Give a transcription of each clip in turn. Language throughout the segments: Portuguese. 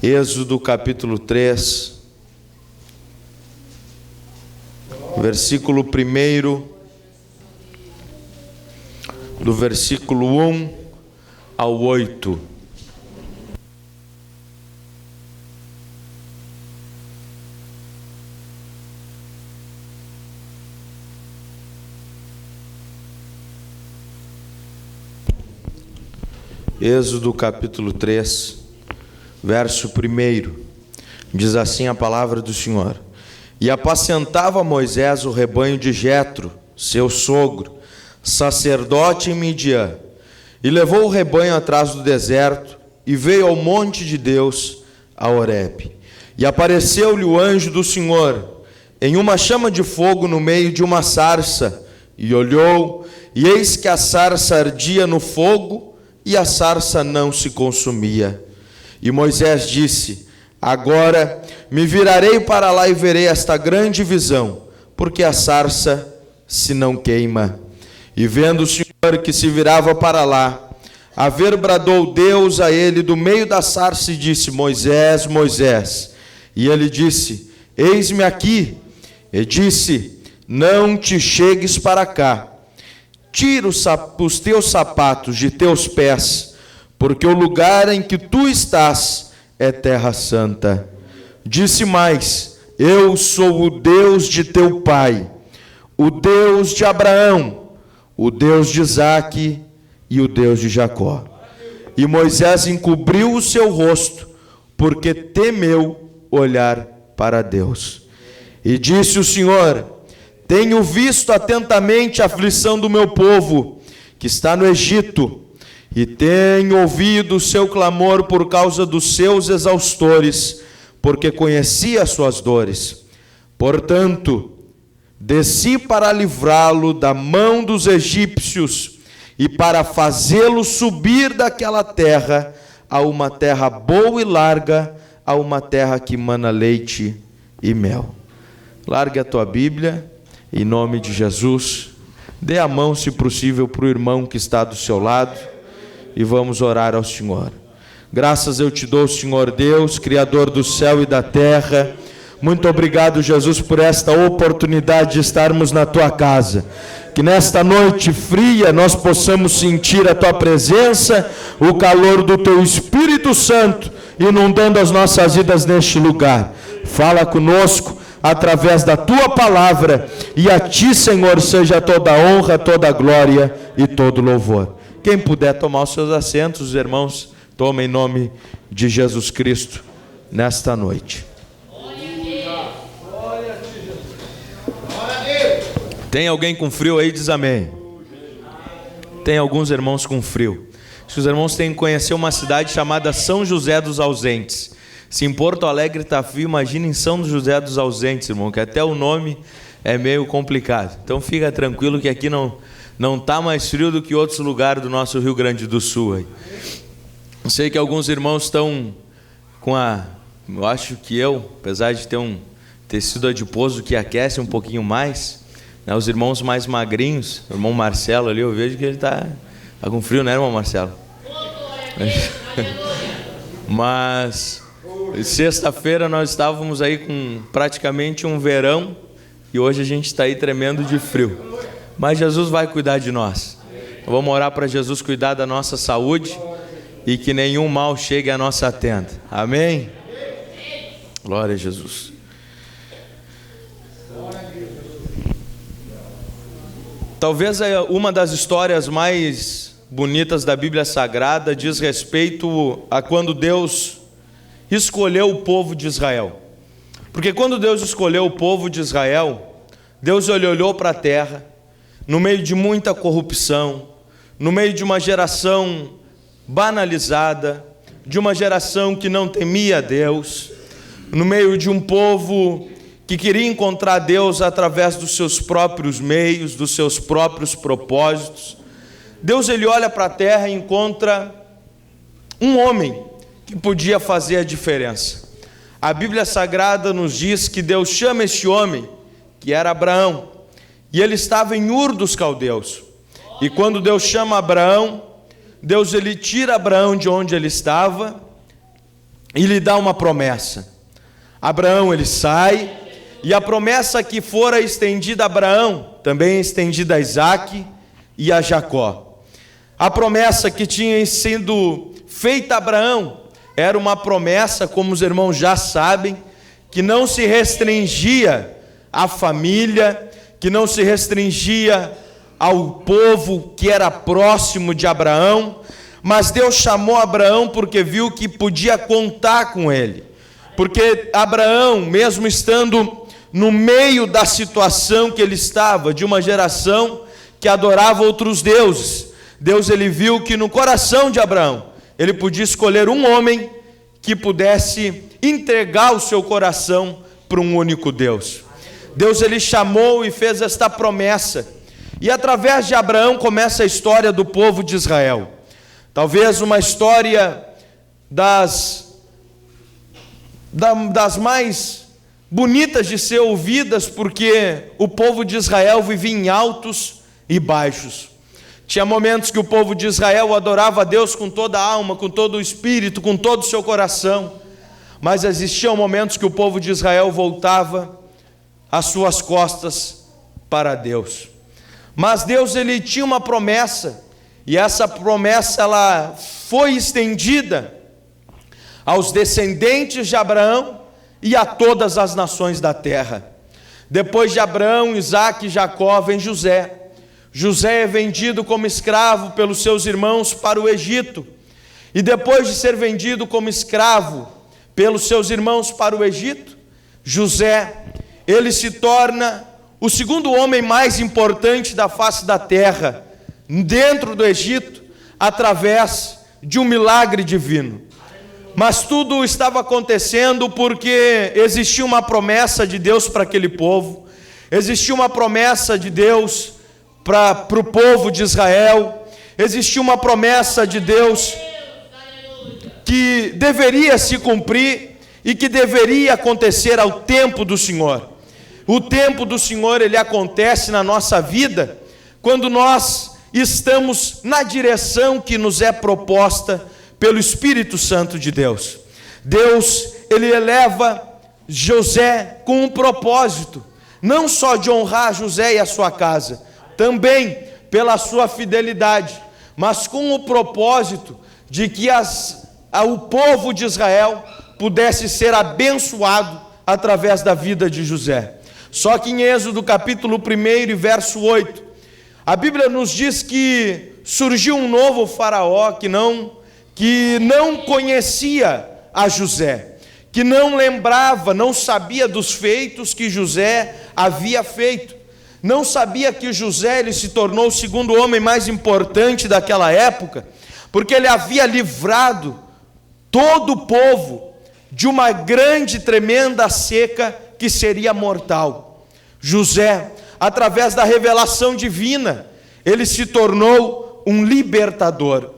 Êxodo capítulo 3, versículo 1, do versículo 1 ao 8. Êxodo capítulo 3, verso 1, diz assim a palavra do Senhor: E apacentava Moisés o rebanho de Jetro, seu sogro, sacerdote em Midian, e levou o rebanho atrás do deserto, e veio ao monte de Deus, a Horebe. E apareceu-lhe o anjo do Senhor, em uma chama de fogo no meio de uma sarça, e olhou, e eis que a sarça ardia no fogo, e a sarça não se consumia. E Moisés disse: Agora me virarei para lá e verei esta grande visão, porque a sarça se não queima. E vendo o Senhor que se virava para lá, a ver bradou Deus a ele do meio da sarça e disse: Moisés, Moisés. E ele disse: Eis-me aqui. E disse: Não te chegues para cá. Tira os teus sapatos de teus pés, porque o lugar em que tu estás é terra santa. Disse mais: Eu sou o Deus de teu pai, o Deus de Abraão, o Deus de Isaque e o Deus de Jacó. E Moisés encobriu o seu rosto, porque temeu olhar para Deus. E disse o Senhor: Tenho visto atentamente a aflição do meu povo, que está no Egito, e tenho ouvido o seu clamor por causa dos seus exaustores, porque conheci as suas dores. Portanto, desci para livrá-lo da mão dos egípcios e para fazê-lo subir daquela terra a uma terra boa e larga, a uma terra que mana leite e mel. Largue a tua Bíblia. Em nome de Jesus, dê a mão, se possível, para o irmão que está do seu lado e vamos orar ao Senhor. Graças eu te dou, Senhor Deus, Criador do céu e da terra. Muito obrigado, Jesus, por esta oportunidade de estarmos na tua casa. Que nesta noite fria nós possamos sentir a tua presença, o calor do teu Espírito Santo inundando as nossas vidas neste lugar. Fala conosco através da tua palavra, e a ti, Senhor, seja toda a honra, toda a glória e todo o louvor. Quem puder tomar os seus assentos, os irmãos, tomem em nome de Jesus Cristo nesta noite. Tem alguém com frio aí? Diz amém. Tem alguns irmãos com frio. Acho que os irmãos têm que conhecer uma cidade chamada São José dos Ausentes. Se em Porto Alegre está frio, imagina em São José dos Ausentes, irmão, que até o nome é meio complicado. Então fica tranquilo que aqui não está mais frio do que outros lugares do nosso Rio Grande do Sul. Aí. Eu sei que alguns irmãos estão com eu acho que apesar de ter um tecido adiposo que aquece um pouquinho mais, né, os irmãos mais magrinhos, o irmão Marcelo ali, eu vejo que ele está com frio, né, irmão Marcelo? Mas sexta-feira nós estávamos aí com praticamente um verão e hoje a gente está aí tremendo de frio. Mas Jesus vai cuidar de nós. Vamos orar para Jesus cuidar da nossa saúde e que nenhum mal chegue à nossa tenda. Amém? Glória a Jesus. Talvez uma das histórias mais bonitas da Bíblia Sagrada diz respeito a quando Deus escolheu o povo de Israel. Porque quando Deus escolheu o povo de Israel, Deus olhou para a terra, no meio de muita corrupção, no meio de uma geração banalizada, de uma geração que não temia a Deus, no meio de um povo que queria encontrar Deus através dos seus próprios meios, dos seus próprios propósitos. Deus ele olha para a terra e encontra um homem que podia fazer a diferença. A Bíblia Sagrada nos diz que Deus chama este homem, que era Abraão, e ele estava em Ur dos Caldeus. E quando Deus chama Abraão, Deus ele tira Abraão de onde ele estava e lhe dá uma promessa. Abraão, ele sai, e a promessa que fora estendida a Abraão, também é estendida a Isaque e a Jacó. A promessa que tinha sido feita a Abraão era uma promessa, como os irmãos já sabem, que não se restringia à família, que não se restringia ao povo que era próximo de Abraão, mas Deus chamou Abraão porque viu que podia contar com ele. Porque Abraão, mesmo estando no meio da situação que ele estava, de uma geração que adorava outros deuses, Deus ele viu que no coração de Abraão, ele podia escolher um homem que pudesse entregar o seu coração para um único Deus. Deus ele chamou e fez esta promessa. E através de Abraão começa a história do povo de Israel. Talvez uma história das mais bonitas de ser ouvidas, porque o povo de Israel vivia em altos e baixos. Tinha momentos que o povo de Israel adorava a Deus com toda a alma, com todo o espírito, com todo o seu coração. Mas existiam momentos que o povo de Israel voltava as suas costas para Deus. Mas Deus ele tinha uma promessa, e essa promessa ela foi estendida aos descendentes de Abraão e a todas as nações da terra. Depois de Abraão, Isaque e Jacó vem José. José é vendido como escravo pelos seus irmãos para o Egito. E depois de ser vendido como escravo pelos seus irmãos para o Egito, José, ele se torna o segundo homem mais importante da face da terra, dentro do Egito, através de um milagre divino. Mas tudo estava acontecendo porque existia uma promessa de Deus para aquele povo, existia uma promessa de Deus para o povo de Israel, existia uma promessa de Deus que deveria se cumprir e que deveria acontecer ao tempo do Senhor. O tempo do Senhor, ele acontece na nossa vida quando nós estamos na direção que nos é proposta pelo Espírito Santo de Deus. Deus, ele eleva José com um propósito, não só de honrar José e a sua casa, também pela sua fidelidade, mas com o propósito de que o povo de Israel pudesse ser abençoado através da vida de José. Só que em Êxodo capítulo 1 e verso 8, a Bíblia nos diz que surgiu um novo faraó que não conhecia a José, que não lembrava, não sabia dos feitos que José havia feito, não sabia que José ele se tornou o segundo homem mais importante daquela época, porque ele havia livrado todo o povo de uma grande, tremenda seca que seria mortal. José, através da revelação divina, ele se tornou um libertador.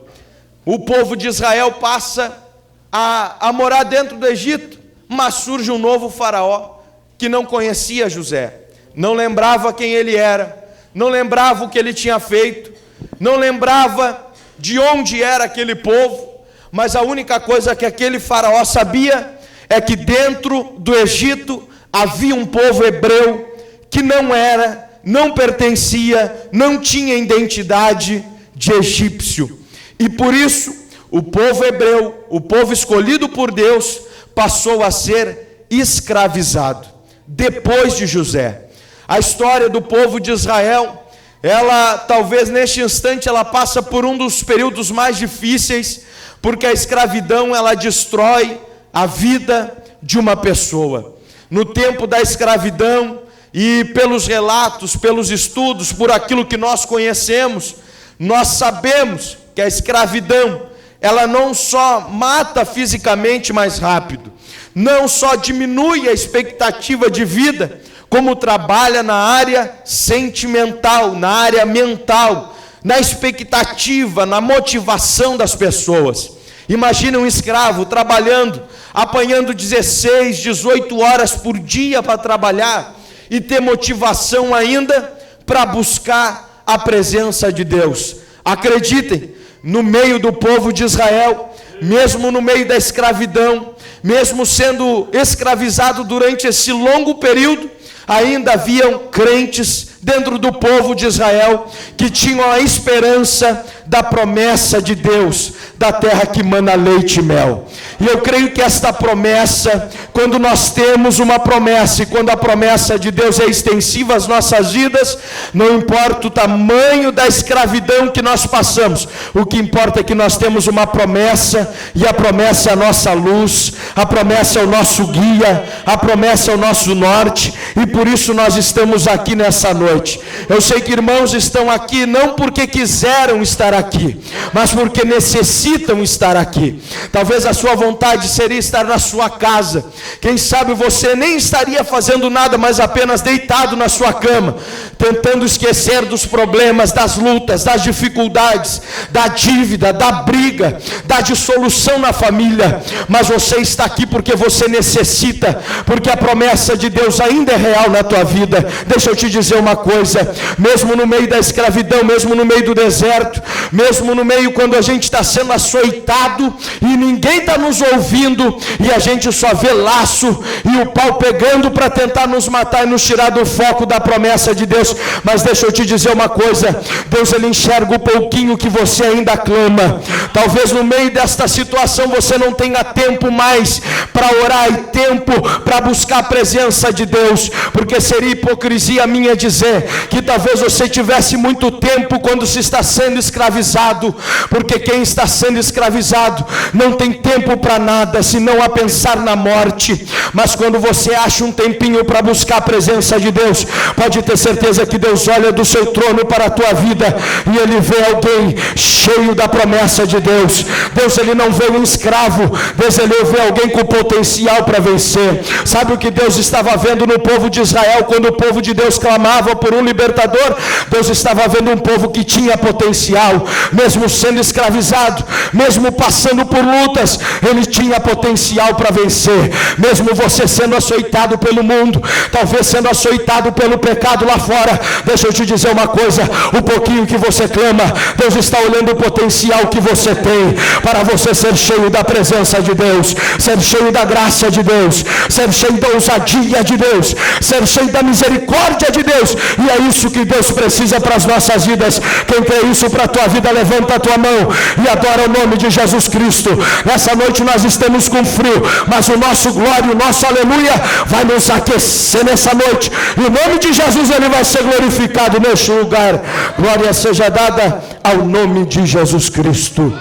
O povo de Israel passa a morar dentro do Egito, mas surge um novo faraó que não conhecia José, não lembrava quem ele era, não lembrava o que ele tinha feito, não lembrava de onde era aquele povo, mas a única coisa que aquele faraó sabia é que dentro do Egito havia um povo hebreu que não pertencia, não tinha identidade de egípcio. E por isso, o povo hebreu, o povo escolhido por Deus, passou a ser escravizado. Depois de José, a história do povo de Israel, ela talvez neste instante ela passa por um dos períodos mais difíceis, porque a escravidão ela destrói a vida de uma pessoa. No tempo da escravidão, e pelos relatos, pelos estudos, por aquilo que nós conhecemos, nós sabemos que a escravidão, ela não só mata fisicamente mais rápido, não só diminui a expectativa de vida, como trabalha na área sentimental, na área mental, na expectativa, na motivação das pessoas. Imagina um escravo trabalhando, apanhando 16, 18 horas por dia para trabalhar e ter motivação ainda para buscar a presença de Deus. Acreditem, no meio do povo de Israel, mesmo no meio da escravidão, mesmo sendo escravizado durante esse longo período, ainda haviam crentes dentro do povo de Israel que tinham a esperança da promessa de Deus, da terra que mana leite e mel. E eu creio que esta promessa, quando nós temos uma promessa, e quando a promessa de Deus é extensiva às nossas vidas, não importa o tamanho da escravidão que nós passamos, o que importa é que nós temos uma promessa, e a promessa é a nossa luz, a promessa é o nosso guia, a promessa é o nosso norte, e por isso nós estamos aqui nessa noite. Eu sei que irmãos estão aqui não porque quiseram estar aqui, mas porque necessitam estar aqui. Talvez a sua vontade seria estar na sua casa, quem sabe você nem estaria fazendo nada, mas apenas deitado na sua cama, tentando esquecer dos problemas, das lutas, das dificuldades, da dívida, da briga, da dissolução na família. Mas você está aqui porque você necessita, porque a promessa de Deus ainda é real na tua vida. Deixa eu te dizer uma coisa, mesmo no meio da escravidão, mesmo no meio do deserto, mesmo no meio quando a gente está sendo açoitado e ninguém está nos ouvindo, e a gente só vê laço e o pau pegando para tentar nos matar e nos tirar do foco da promessa de Deus, mas deixa eu te dizer uma coisa, Deus ele enxerga o pouquinho que você ainda clama. Talvez no meio desta situação você não tenha tempo mais para orar e tempo para buscar a presença de Deus, porque seria hipocrisia minha dizer que talvez você tivesse muito tempo quando se está sendo escravizado, porque quem está sendo escravizado não tem tempo para nada, senão a pensar na morte. Mas quando você acha um tempinho para buscar a presença de Deus, pode ter certeza que Deus olha do seu trono para a tua vida, e Ele vê alguém cheio da promessa de Deus. Deus ele não vê um escravo, Deus ele vê alguém com potencial para vencer. Sabe o que Deus estava vendo no povo de Israel, quando o povo de Deus clamava por um libertador? Deus estava vendo um povo que tinha potencial, mesmo sendo escravizado, mesmo passando por lutas, ele tinha potencial para vencer. Mesmo você sendo açoitado pelo mundo, talvez sendo açoitado pelo pecado lá fora, deixa eu te dizer uma coisa, o pouquinho que você clama, Deus está olhando o potencial que você tem, para você ser cheio da presença de Deus, ser cheio da graça de Deus, ser cheio da ousadia de Deus, ser cheio da misericórdia de Deus. E é isso que Deus precisa para as nossas vidas. Quem quer isso para a tua vida, levanta a tua mão e adora o nome de Jesus Cristo. Nessa noite nós estamos com frio, mas o nosso glória, o nosso aleluia vai nos aquecer nessa noite, e o nome de Jesus ele vai ser glorificado neste lugar. Glória seja dada ao nome de Jesus Cristo.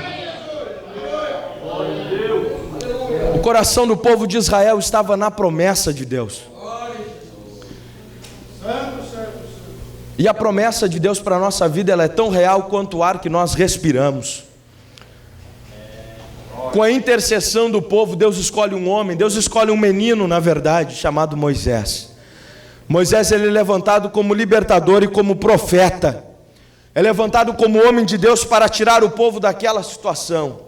O coração do povo de Israel estava na promessa de Deus. E a promessa de Deus para a nossa vida, ela é tão real quanto o ar que nós respiramos. Com a intercessão do povo, Deus escolhe um homem, Deus escolhe um menino, na verdade, chamado Moisés. Moisés ele é levantado como libertador e como profeta. É levantado como homem de Deus para tirar o povo daquela situação.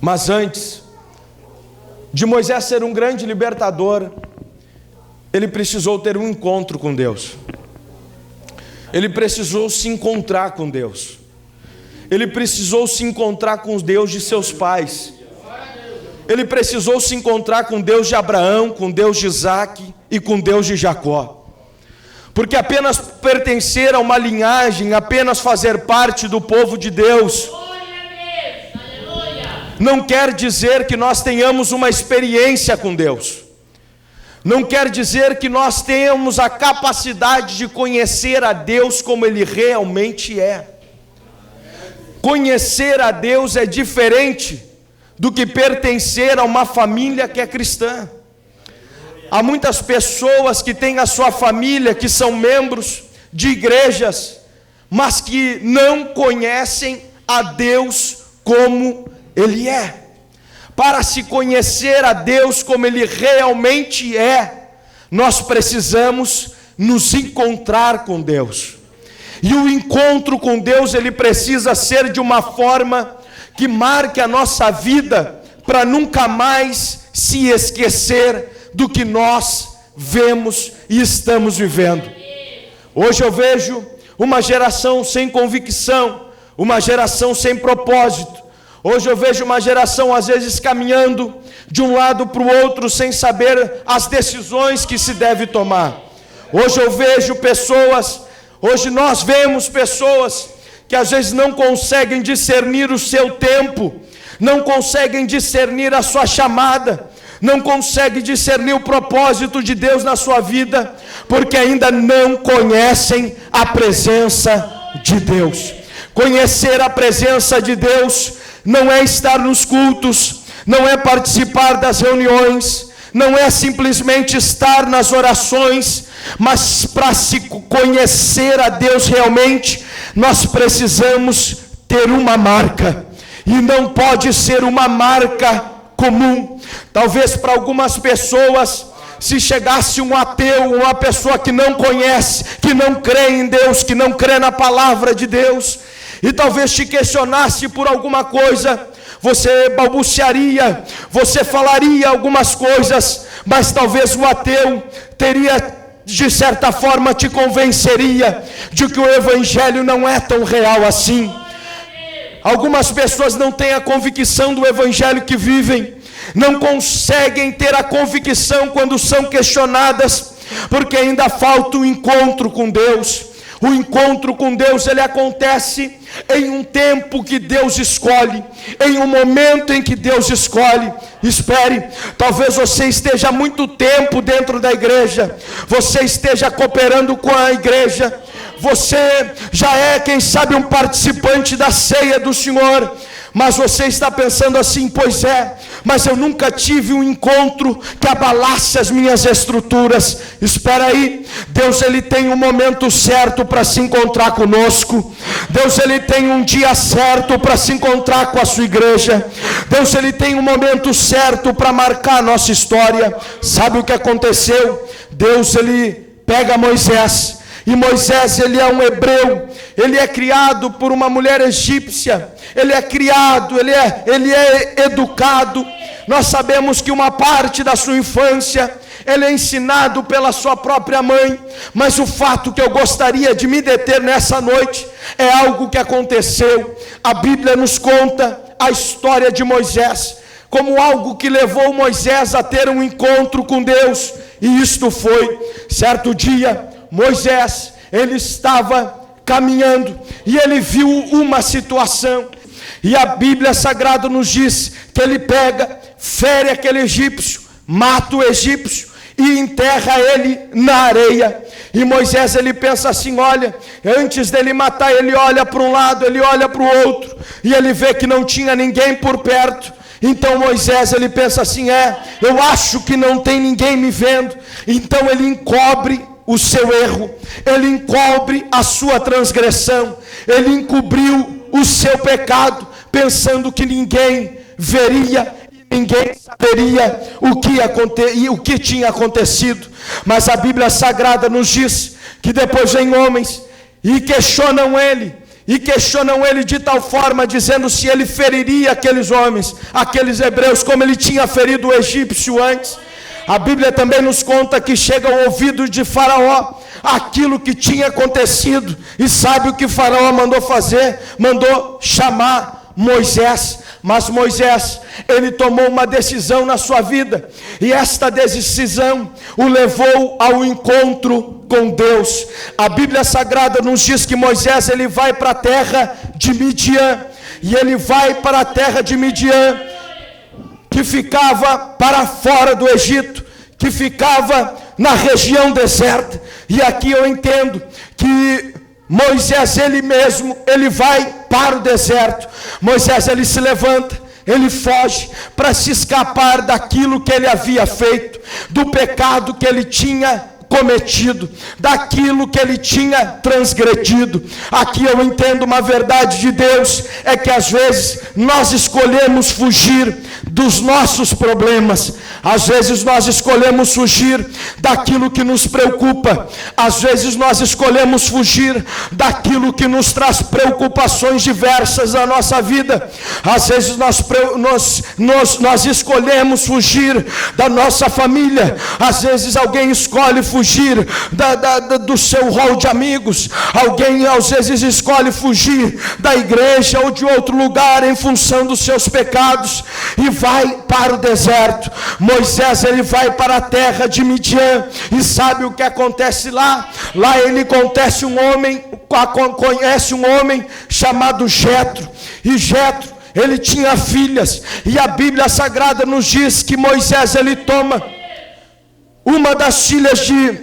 Mas antes de Moisés ser um grande libertador, ele precisou ter um encontro com Deus. Ele precisou se encontrar com Deus. Ele precisou se encontrar com o Deus de seus pais. Ele precisou se encontrar com Deus de Abraão, com Deus de Isaac e com Deus de Jacó. Porque apenas pertencer a uma linhagem, apenas fazer parte do povo de Deus, não quer dizer que nós tenhamos uma experiência com Deus. Não quer dizer que nós tenhamos a capacidade de conhecer a Deus como Ele realmente é. Conhecer a Deus é diferente do que pertencer a uma família que é cristã. Há muitas pessoas que têm a sua família, que são membros de igrejas, mas que não conhecem a Deus como Ele é. Para se conhecer a Deus como Ele realmente é, nós precisamos nos encontrar com Deus. E o encontro com Deus, ele precisa ser de uma forma que marque a nossa vida, para nunca mais se esquecer do que nós vemos e estamos vivendo. Hoje eu vejo uma geração sem convicção, uma geração sem propósito. Hoje eu vejo uma geração às vezes caminhando de um lado para o outro sem saber as decisões que se deve tomar. Hoje eu vejo pessoas, hoje nós vemos pessoas que às vezes não conseguem discernir o seu tempo, não conseguem discernir a sua chamada, não conseguem discernir o propósito de Deus na sua vida, porque ainda não conhecem a presença de Deus. Conhecer a presença de Deus não é estar nos cultos, não é participar das reuniões, não é simplesmente estar nas orações, mas para se conhecer a Deus realmente, nós precisamos ter uma marca, e não pode ser uma marca comum. Talvez para algumas pessoas, se chegasse um ateu, uma pessoa que não conhece, que não crê em Deus, que não crê na palavra de Deus, e talvez te questionasse por alguma coisa, você balbuciaria, você falaria algumas coisas, mas talvez o ateu teria, de certa forma, te convenceria de que o evangelho não é tão real assim. Algumas pessoas não têm a convicção do evangelho que vivem, não conseguem ter a convicção quando são questionadas, porque ainda falta o encontro com Deus. O encontro com Deus, ele acontece em um tempo que Deus escolhe, em um momento em que Deus escolhe. Espere, talvez você esteja há muito tempo dentro da igreja, você esteja cooperando com a igreja, você já é, quem sabe, um participante da ceia do Senhor, mas você está pensando assim: pois é, mas eu nunca tive um encontro que abalasse as minhas estruturas. Espera aí, Deus, ele tem um momento certo para se encontrar conosco. Deus, ele tem um dia certo para se encontrar com a sua igreja. Deus, ele tem um momento certo para marcar a nossa história. Sabe o que aconteceu? Deus, ele pega Moisés, e Moisés, ele é um hebreu, ele é criado por uma mulher egípcia, ele é criado, ele é educado. Nós sabemos que uma parte da sua infância, ele é ensinado pela sua própria mãe, mas o fato que eu gostaria de me deter nessa noite, é algo que aconteceu. A Bíblia nos conta a história de Moisés, como algo que levou Moisés a ter um encontro com Deus, e isto foi, certo dia, Moisés, ele estava caminhando, e ele viu uma situação, e a Bíblia Sagrada nos diz, que ele pega, fere aquele egípcio, mata o egípcio, e enterra ele na areia. E Moisés, ele pensa assim: olha, antes dele matar, ele olha para um lado, ele olha para o outro, e ele vê que não tinha ninguém por perto. Então Moisés, ele pensa assim: eu acho que não tem ninguém me vendo. Então ele encobre o seu erro, ele encobre a sua transgressão, ele encobriu o seu pecado, pensando que ninguém veria, ninguém saberia o que tinha acontecido. Mas a Bíblia Sagrada nos diz que depois vem homens e questionam ele de tal forma, dizendo se ele feriria aqueles homens, aqueles hebreus, como ele tinha ferido o egípcio antes. A Bíblia também nos conta que chega ao ouvido de Faraó aquilo que tinha acontecido, e sabe o que Faraó mandou fazer? Mandou chamar Moisés. Mas Moisés, ele tomou uma decisão na sua vida, e esta decisão o levou ao encontro com Deus. A Bíblia Sagrada nos diz que Moisés, ele vai para a terra de Midian, e ele vai para a terra de Midian, que ficava para fora do Egito, que ficava na região deserta. E aqui eu entendo que Moisés, ele mesmo, ele vai para o deserto. Moisés, ele se levanta, ele foge para se escapar daquilo que ele havia feito, do pecado que ele tinha cometido, daquilo que ele tinha transgredido. Aqui eu entendo uma verdade de Deus, é que às vezes nós escolhemos fugir dos nossos problemas. Às vezes nós escolhemos fugir daquilo que nos preocupa. Às vezes nós escolhemos fugir daquilo que nos traz preocupações diversas na nossa vida. Às vezes nós escolhemos fugir da nossa família. Às vezes alguém escolhe fugir do seu rol de amigos. Alguém às vezes escolhe fugir da igreja ou de outro lugar em função dos seus pecados e vai para o deserto. Moisés, ele vai para a terra de Midian, e sabe o que acontece lá? Lá ele conhece um homem chamado Jetro, e Jetro, ele tinha filhas, e a Bíblia Sagrada nos diz que Moisés, ele toma uma das filhas de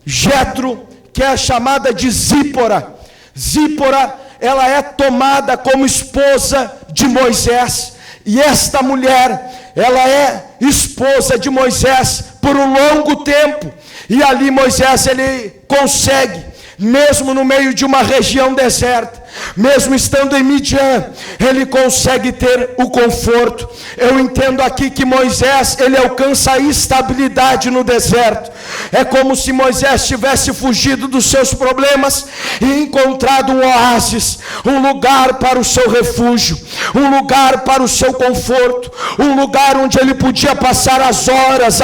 Jetro, que é chamada de Zípora. Zípora, ela é tomada como esposa de Moisés, e esta mulher, ela é esposa de Moisés por um longo tempo, e ali Moisés, ele consegue, mesmo no meio de uma região deserta, mesmo estando em Midian, ele consegue ter o conforto. Eu entendo aqui que Moisés, ele alcança a estabilidade no deserto. É como se Moisés tivesse fugido dos seus problemas e encontrado um oásis, um lugar para o seu refúgio, um lugar para o seu conforto, um lugar onde ele podia passar as horas,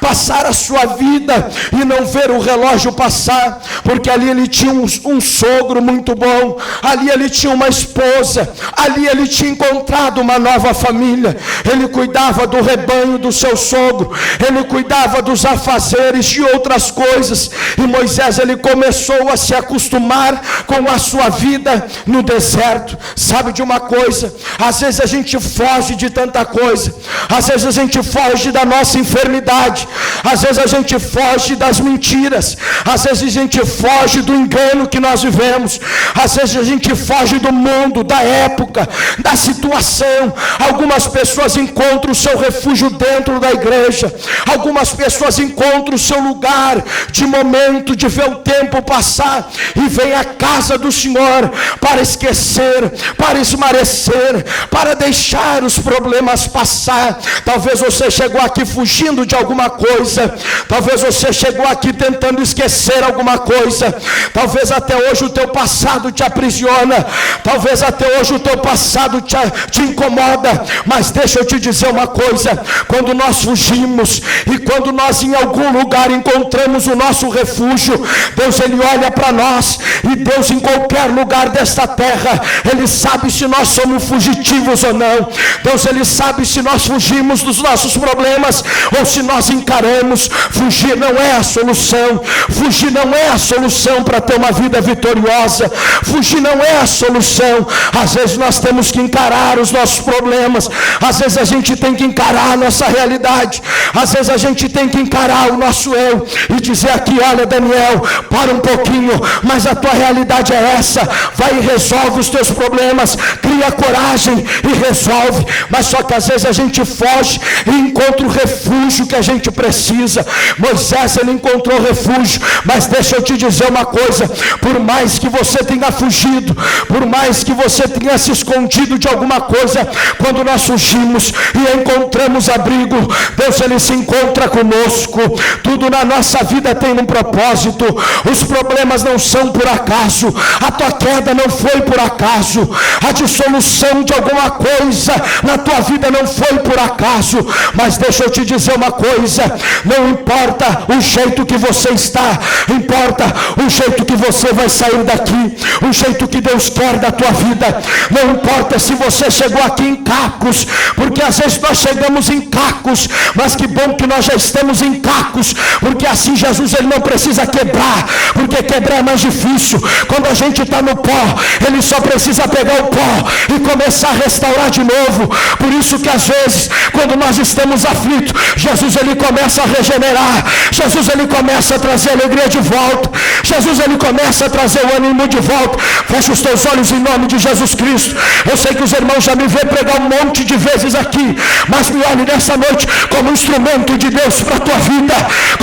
passar a sua vida e não ver o relógio passar, porque ali ele tinha um sogro muito bom, ali ele tinha uma esposa, ali ele tinha encontrado uma nova família. Ele cuidava do rebanho do seu sogro, ele cuidava dos afazeres de outras coisas, e Moisés, ele começou a se acostumar com a sua vida no deserto. Sabe de uma coisa? Às vezes a gente foge de tanta coisa, às vezes a gente foge da nossa enfermidade, às vezes a gente foge das mentiras, às vezes a gente foge do engano que nós vivemos, às vezes a gente foge do mundo, da época, da situação. Algumas pessoas encontram o seu refúgio dentro da igreja, algumas pessoas encontram o seu lugar de momento, de ver o tempo passar, e vem à casa do Senhor para esquecer, para esmarecer, para deixar os problemas passar. Talvez você chegou aqui fugindo de alguma coisa, talvez você chegou aqui tentando esquecer alguma coisa, talvez até hoje o teu passado te aprisiona, talvez até hoje o teu passado te incomoda, mas deixa eu te dizer uma coisa: quando nós fugimos e quando nós em algum lugar encontramos o nosso refúgio, Deus, ele olha para nós, e Deus, em qualquer lugar desta terra, ele sabe se nós somos fugitivos ou não. Deus, ele sabe se nós fugimos dos nossos problemas ou se nós encaramos. Fugir não é a solução, fugir não é a solução para ter uma vida vitoriosa, fugir não é a solução. Às vezes nós temos que encarar os nossos problemas, às vezes a gente tem que encarar a nossa realidade, às vezes a gente tem que encarar o nosso eu e dizer aqui: olha, Daniel, para um pouquinho, mas a tua realidade é essa, vai e resolve os teus problemas, cria coragem e resolve. Mas só que às vezes a gente foge e encontra o refúgio que a gente precisa. Moisés, ele encontrou refúgio, mas deixa eu te dizer uma coisa: por mais que você tenha fugido, por mais que você tenha se escondido de alguma coisa, quando nós fugimos e encontramos abrigo, Deus, ele se encontra conosco. Tudo na nossa vida tem um propósito. Os problemas não são por acaso, a tua queda não foi por acaso, a dissolução de alguma coisa na tua vida não foi por acaso. Mas deixa eu te dizer uma coisa: não importa o jeito que você está, importa o jeito que você vai sair daqui, o jeito que Deus quer da tua vida. Não importa se você chegou aqui em cacos, porque às vezes nós chegamos em cacos, mas que bom que nós já estamos em cacos, porque assim Jesus, ele não precisa quebrar, porque quebrar é mais difícil. Quando a gente está no pó, ele só precisa pegar o pó e começar a restaurar de novo. Por isso que às vezes, quando nós estamos aflitos, Jesus, ele começa a regenerar, Jesus, ele começa a trazer alegria de volta, Jesus, ele começa a trazer o ânimo de volta. Fecha os teus olhos em nome de Jesus Cristo. Eu sei que os irmãos já me vê pregar um monte de vezes aqui, mas me olhe nessa noite como instrumento de Deus para a tua vida,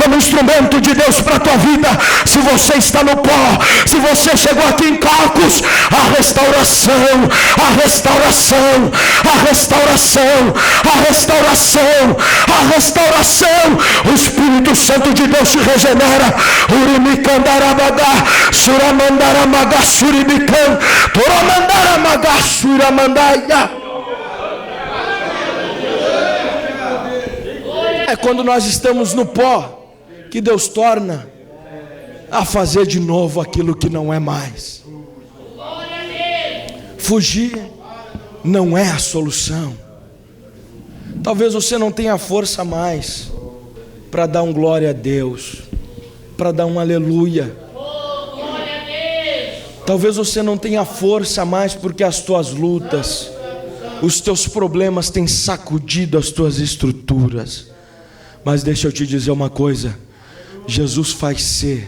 como instrumento de Deus para a tua vida. Se você está no pó, se você chegou aqui em cacos, a restauração restauração, a restauração, a restauração, a restauração. O Espírito Santo de Deus te regenera. Urimicandarabadá, suramandaramaga, surimican, toramandaramaga, suramandaia. É quando nós estamos no pó que Deus torna a fazer de novo aquilo que não é mais. Fugir não é a solução. Talvez você não tenha força mais para dar um glória a Deus, para dar um aleluia. Talvez você não tenha força mais porque as tuas lutas, os teus problemas têm sacudido as tuas estruturas. Mas deixa eu te dizer uma coisa: Jesus faz ser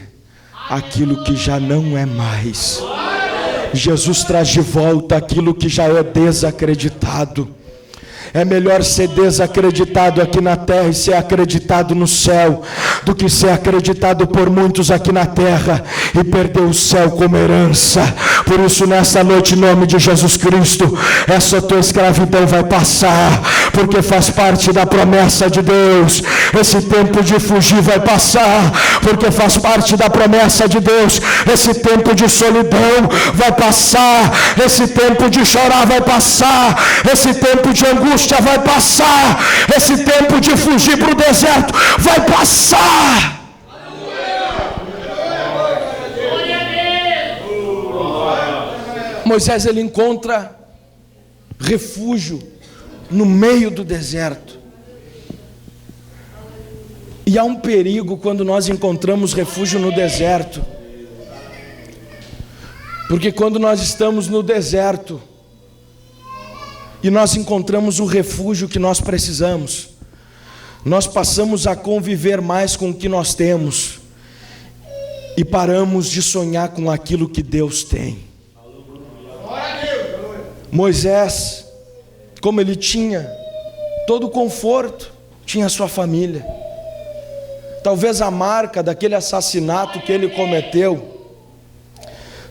aquilo que já não é mais. Jesus traz de volta aquilo que já é desacreditado. É melhor ser desacreditado aqui na terra e ser acreditado no céu, do que ser acreditado por muitos aqui na terra e perder o céu como herança. Por isso, nessa noite, em nome de Jesus Cristo, essa tua escravidão vai passar, porque faz parte da promessa de Deus. Esse tempo de fugir vai passar, porque faz parte da promessa de Deus. Esse tempo de solidão vai passar, esse tempo de chorar vai passar, esse tempo de angústia vai passar, esse tempo de fugir para o deserto vai passar. Moisés, ele encontra refúgio no meio do deserto. E há um perigo quando nós encontramos refúgio no deserto, porque quando nós estamos no deserto e nós encontramos o refúgio que nós precisamos, nós passamos a conviver mais com o que nós temos e paramos de sonhar com aquilo que Deus tem. Moisés, como ele tinha todo o conforto, tinha a sua família. Talvez a marca daquele assassinato que ele cometeu,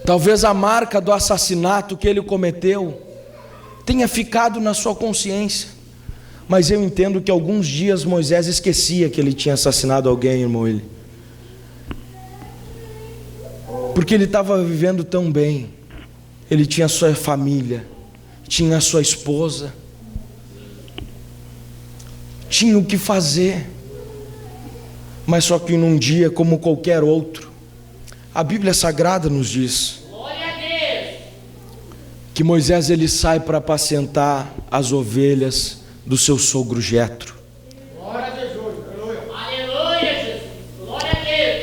talvez a marca do assassinato que ele cometeu tenha ficado na sua consciência. Mas eu entendo que alguns dias Moisés esquecia que ele tinha assassinado alguém, irmão, ele. Porque ele estava vivendo tão bem. Ele tinha a sua família, tinha a sua esposa, tinha o que fazer. Mas só que num dia como qualquer outro, a Bíblia Sagrada nos diz que Moisés, ele sai para apacentar as ovelhas do seu sogro Jetro.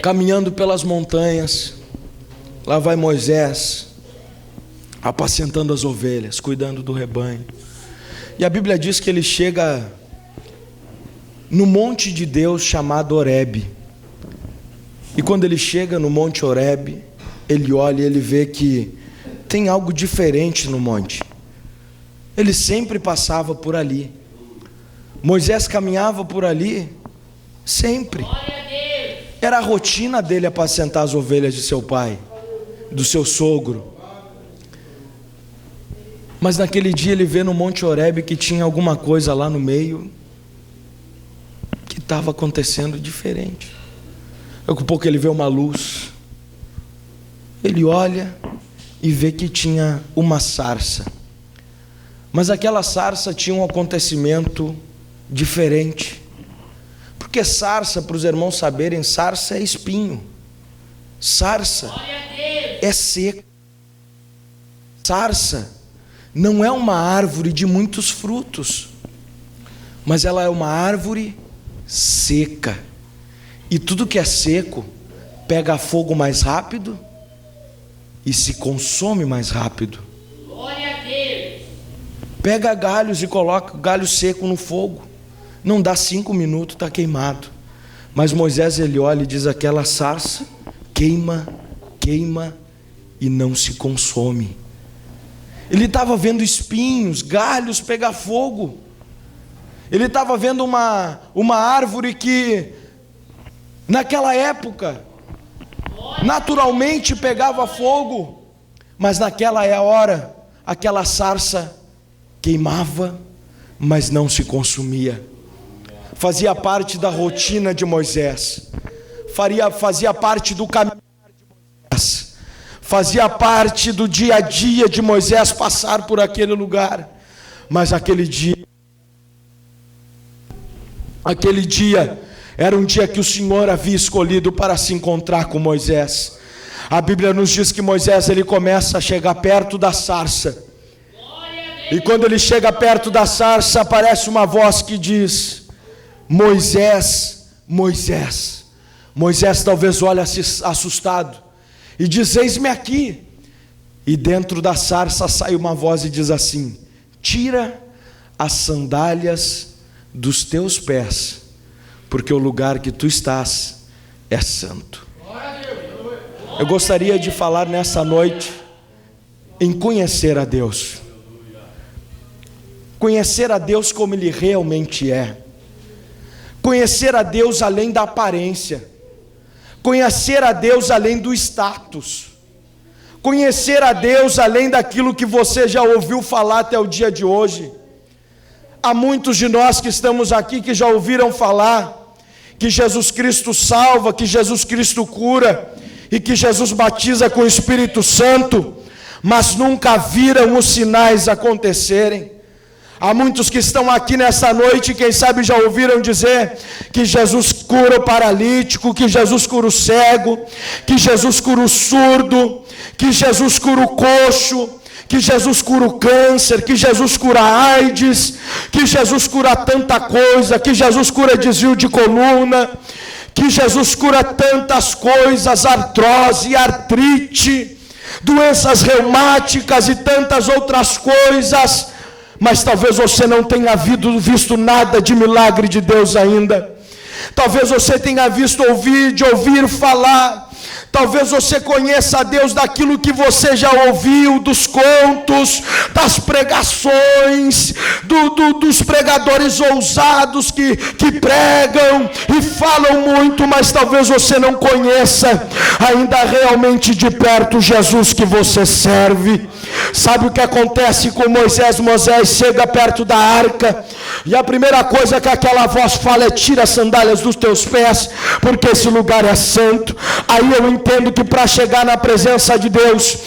Caminhando pelas montanhas, lá vai Moisés apacentando as ovelhas, cuidando do rebanho. E a Bíblia diz que ele chega no monte de Deus chamado Horebe. E quando ele chega no monte Horebe, ele olha e ele vê que tem algo diferente no monte. Ele sempre passava por ali. Moisés caminhava por ali sempre. Era a rotina dele apacentar as ovelhas de seu pai, do seu sogro. Mas naquele dia ele vê no monte Horebe que tinha alguma coisa lá no meio que estava acontecendo diferente. Daqui a pouco ele vê uma luz. Ele olha e vê que tinha uma sarça. Mas aquela sarça tinha um acontecimento diferente. Porque sarça, para os irmãos saberem, sarça é espinho. Sarça é seca. Sarça não é uma árvore de muitos frutos, mas ela é uma árvore seca. E tudo que é seco pega fogo mais rápido e se consome mais rápido. Glória a Deus. Pega galhos e coloca galho seco no fogo, não dá 5 minutos, está queimado. Mas Moisés, ele olha e diz: aquela sarça queima, queima e não se consome. Ele estava vendo espinhos, galhos pegar fogo. Ele estava vendo uma árvore que naquela época naturalmente pegava fogo, mas naquela hora aquela sarça queimava, mas não se consumia. Fazia parte da rotina de Moisés, fazia parte do caminho de Moisés, fazia parte do dia a dia de Moisés passar por aquele lugar. Mas aquele dia era um dia que o Senhor havia escolhido para se encontrar com Moisés. A Bíblia nos diz que Moisés, ele começa a chegar perto da sarça. E quando ele chega perto da sarça, aparece uma voz que diz: Moisés, Moisés. Moisés talvez olha assustado e diz: eis-me aqui. E dentro da sarça sai uma voz e diz assim: tira as sandálias dos teus pés, porque o lugar que tu estás é santo. Eu gostaria de falar nessa noite em conhecer a Deus. Conhecer a Deus como Ele realmente é. Conhecer a Deus além da aparência. Conhecer a Deus além do status. Conhecer a Deus além daquilo que você já ouviu falar até o dia de hoje. Há muitos de nós que estamos aqui que já ouviram falar que Jesus Cristo salva, que Jesus Cristo cura e que Jesus batiza com o Espírito Santo, mas nunca viram os sinais acontecerem. Há muitos que estão aqui nessa noite, quem sabe já ouviram dizer que Jesus cura o paralítico, que Jesus cura o cego, que Jesus cura o surdo, que Jesus cura o coxo, que Jesus cura o câncer, que Jesus cura a AIDS, que Jesus cura tanta coisa, que Jesus cura desvio de coluna, que Jesus cura tantas coisas, artrose, artrite, doenças reumáticas e tantas outras coisas. Mas talvez você não tenha visto nada de milagre de Deus ainda. Talvez você tenha visto ouvir falar. Talvez você conheça a Deus daquilo que você já ouviu, dos contos, das pregações, dos pregadores ousados que pregam e falam muito, mas talvez você não conheça ainda realmente de perto Jesus que você serve. Sabe o que acontece com Moisés? Moisés chega perto da arca e a primeira coisa que aquela voz fala é: tira as sandálias dos teus pés, porque esse lugar é santo. Aí eu entendo que para chegar na presença de Deus,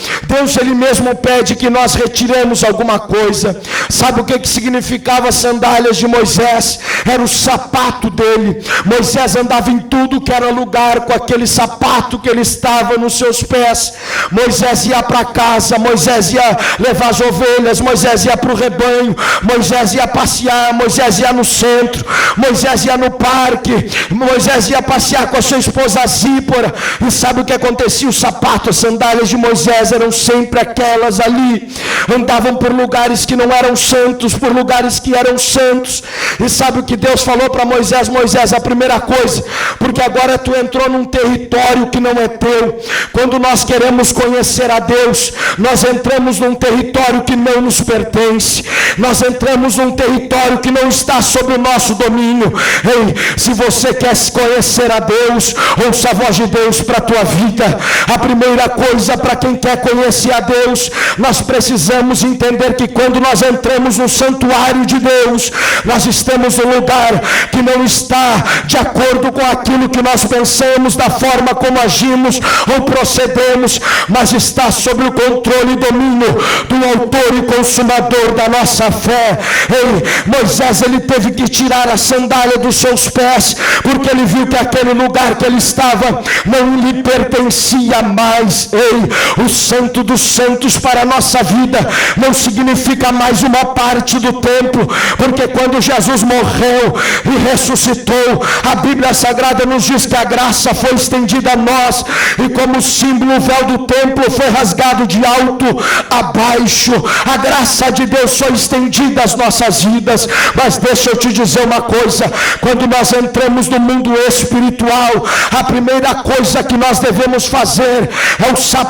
Ele mesmo pede que nós retiremos alguma coisa. Sabe o que significava as sandálias de Moisés? Era o sapato dele. Moisés andava em tudo que era lugar com aquele sapato que ele estava nos seus pés. Moisés ia para casa, Moisés ia levar as ovelhas, Moisés ia para o rebanho, Moisés ia passear, Moisés ia no centro, Moisés ia no parque, Moisés ia passear com a sua esposa Zípora. E sabe o que acontecia? O sapato, as sandálias de Moisés eram sempre aquelas ali. Andavam por lugares que não eram santos, por lugares que eram santos. E sabe o que Deus falou para Moisés? Moisés, a primeira coisa, porque agora tu entrou num território que não é teu. Quando nós queremos conhecer a Deus, nós entramos num território que não nos pertence. Nós entramos num território que não está sob o nosso domínio. Ei, se você quer conhecer a Deus, ouça a voz de Deus para a tua vida. A primeira coisa, para quem quer conhecer a Deus, nós precisamos entender que quando nós entramos no santuário de Deus, nós estamos num lugar que não está de acordo com aquilo que nós pensamos, da forma como agimos ou procedemos, mas está sob o controle e domínio do autor e consumador da nossa fé. Ei, Moisés, ele teve que tirar a sandália dos seus pés, porque ele viu que aquele lugar que ele estava não lhe pertencia mais. Ei, o santo dos santos para a nossa vida não significa mais uma parte do templo, porque quando Jesus morreu e ressuscitou, a Bíblia Sagrada nos diz que a graça foi estendida a nós, e como símbolo o véu do templo foi rasgado de alto a baixo. A graça de Deus foi estendida às nossas vidas. Mas deixa eu te dizer uma coisa: quando nós entramos no mundo espiritual, a primeira coisa que nós devemos fazer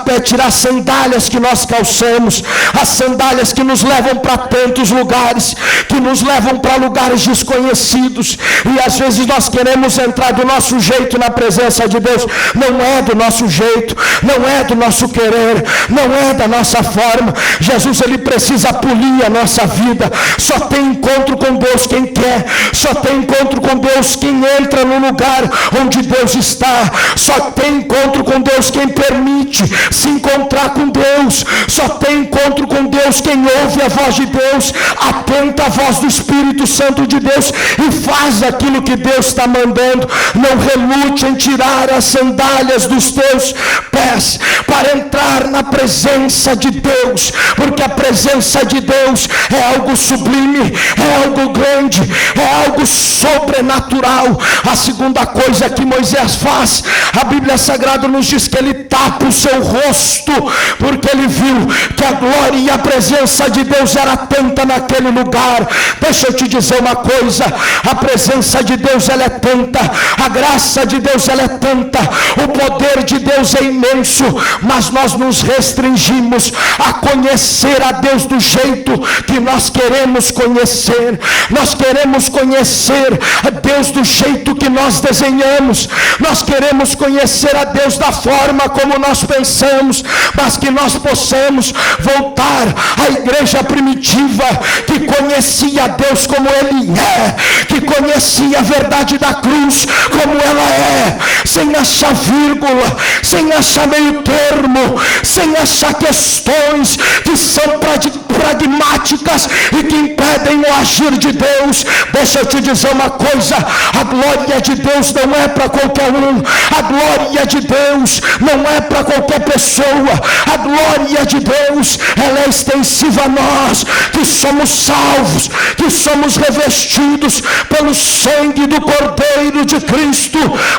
é tirar as sandálias que nós calçamos, as sandálias que nos levam para tantos lugares, que nos levam para lugares desconhecidos, e às vezes nós queremos entrar do nosso jeito na presença de Deus. Não é do nosso jeito, não é do nosso querer, não é da nossa forma. Jesus, ele precisa polir a nossa vida. Só tem encontro com Deus quem quer, só tem encontro com Deus quem entra no lugar onde Deus está, só tem encontro com Deus quem permite se encontrar com Deus, só tem encontro com Deus quem ouve a voz de Deus, atenta à voz do Espírito Santo de Deus e faz aquilo que Deus está mandando. Não relute em tirar as sandálias dos teus pés para entrar na presença de Deus, porque a presença de Deus é algo sublime, é algo grande, é algo sobrenatural. A segunda coisa que Moisés faz, a Bíblia Sagrada nos diz que ele tapa o seu rosto, porque ele viu que a glória e a presença de Deus era tanta naquele lugar. Deixa eu te dizer uma coisa, a presença de Deus ela é tanta, a graça de Deus ela é tanta, o poder de Deus é imenso, mas nós nos restringimos a conhecer a Deus do jeito que nós queremos conhecer. Nós queremos conhecer a Deus do jeito que nós desenhamos, nós queremos conhecer a Deus da forma como nós pensamos, mas que nós possamos voltar à igreja primitiva, que conhecia a Deus como Ele é, que conhecia a verdade da cruz como ela é, sem achar vírgula, sem achar meio termo, sem achar questões que são pragmáticas e que impedem o agir de Deus. Deixa eu te dizer uma coisa, a glória de Deus não é para qualquer um, a glória de Deus não é para qualquer pessoa, a glória de Deus ela é extensiva a nós, que somos salvos, que somos revestidos pelo sangue do Cordeiro de Cristo.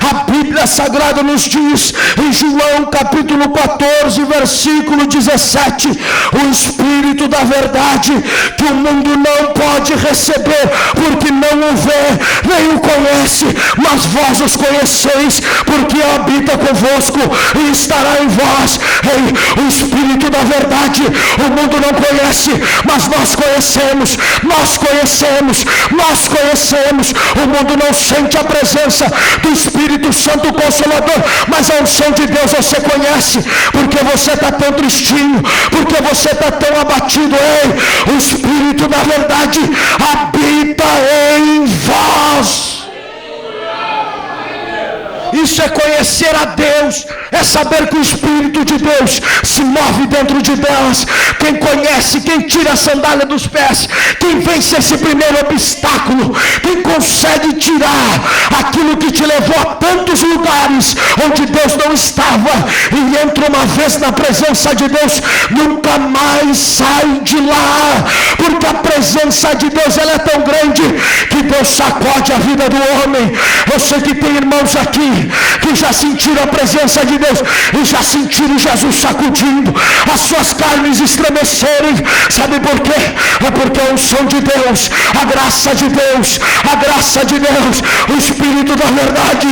A Bíblia Sagrada nos diz em João capítulo 14 versículo 17, o Espírito da verdade, que o mundo não pode receber, porque não o vê, nem o conhece, mas vós os conheceis, porque habita convosco e estará em vós. Ei, o Espírito da verdade, o mundo não conhece, mas nós conhecemos, nós conhecemos, nós conhecemos. O mundo não sente a presença do Espírito Santo Consolador, mas a unção de Deus você conhece, porque você está tão tristinho, porque você está tão abatido. Ei, o Espírito da verdade habita em vós. Isso é conhecer a Deus, é saber que o Espírito de Deus se move dentro de nós. Quem conhece, quem tira a sandália dos pés, quem vence esse primeiro obstáculo, quem consegue tirar aquilo que te levou a tantos lugares onde Deus não estava, e entra uma vez na presença de Deus, nunca mais sai de lá, porque a presença de Deus ela é tão grande que Deus sacode a vida do homem. Eu sei que tem irmãos aqui que já sentiram a presença de Deus e já sentiram Jesus sacudindo, as suas carnes estremecerem. Sabe por quê? É porque a unção de Deus, a graça de Deus, a graça de Deus, o Espírito da verdade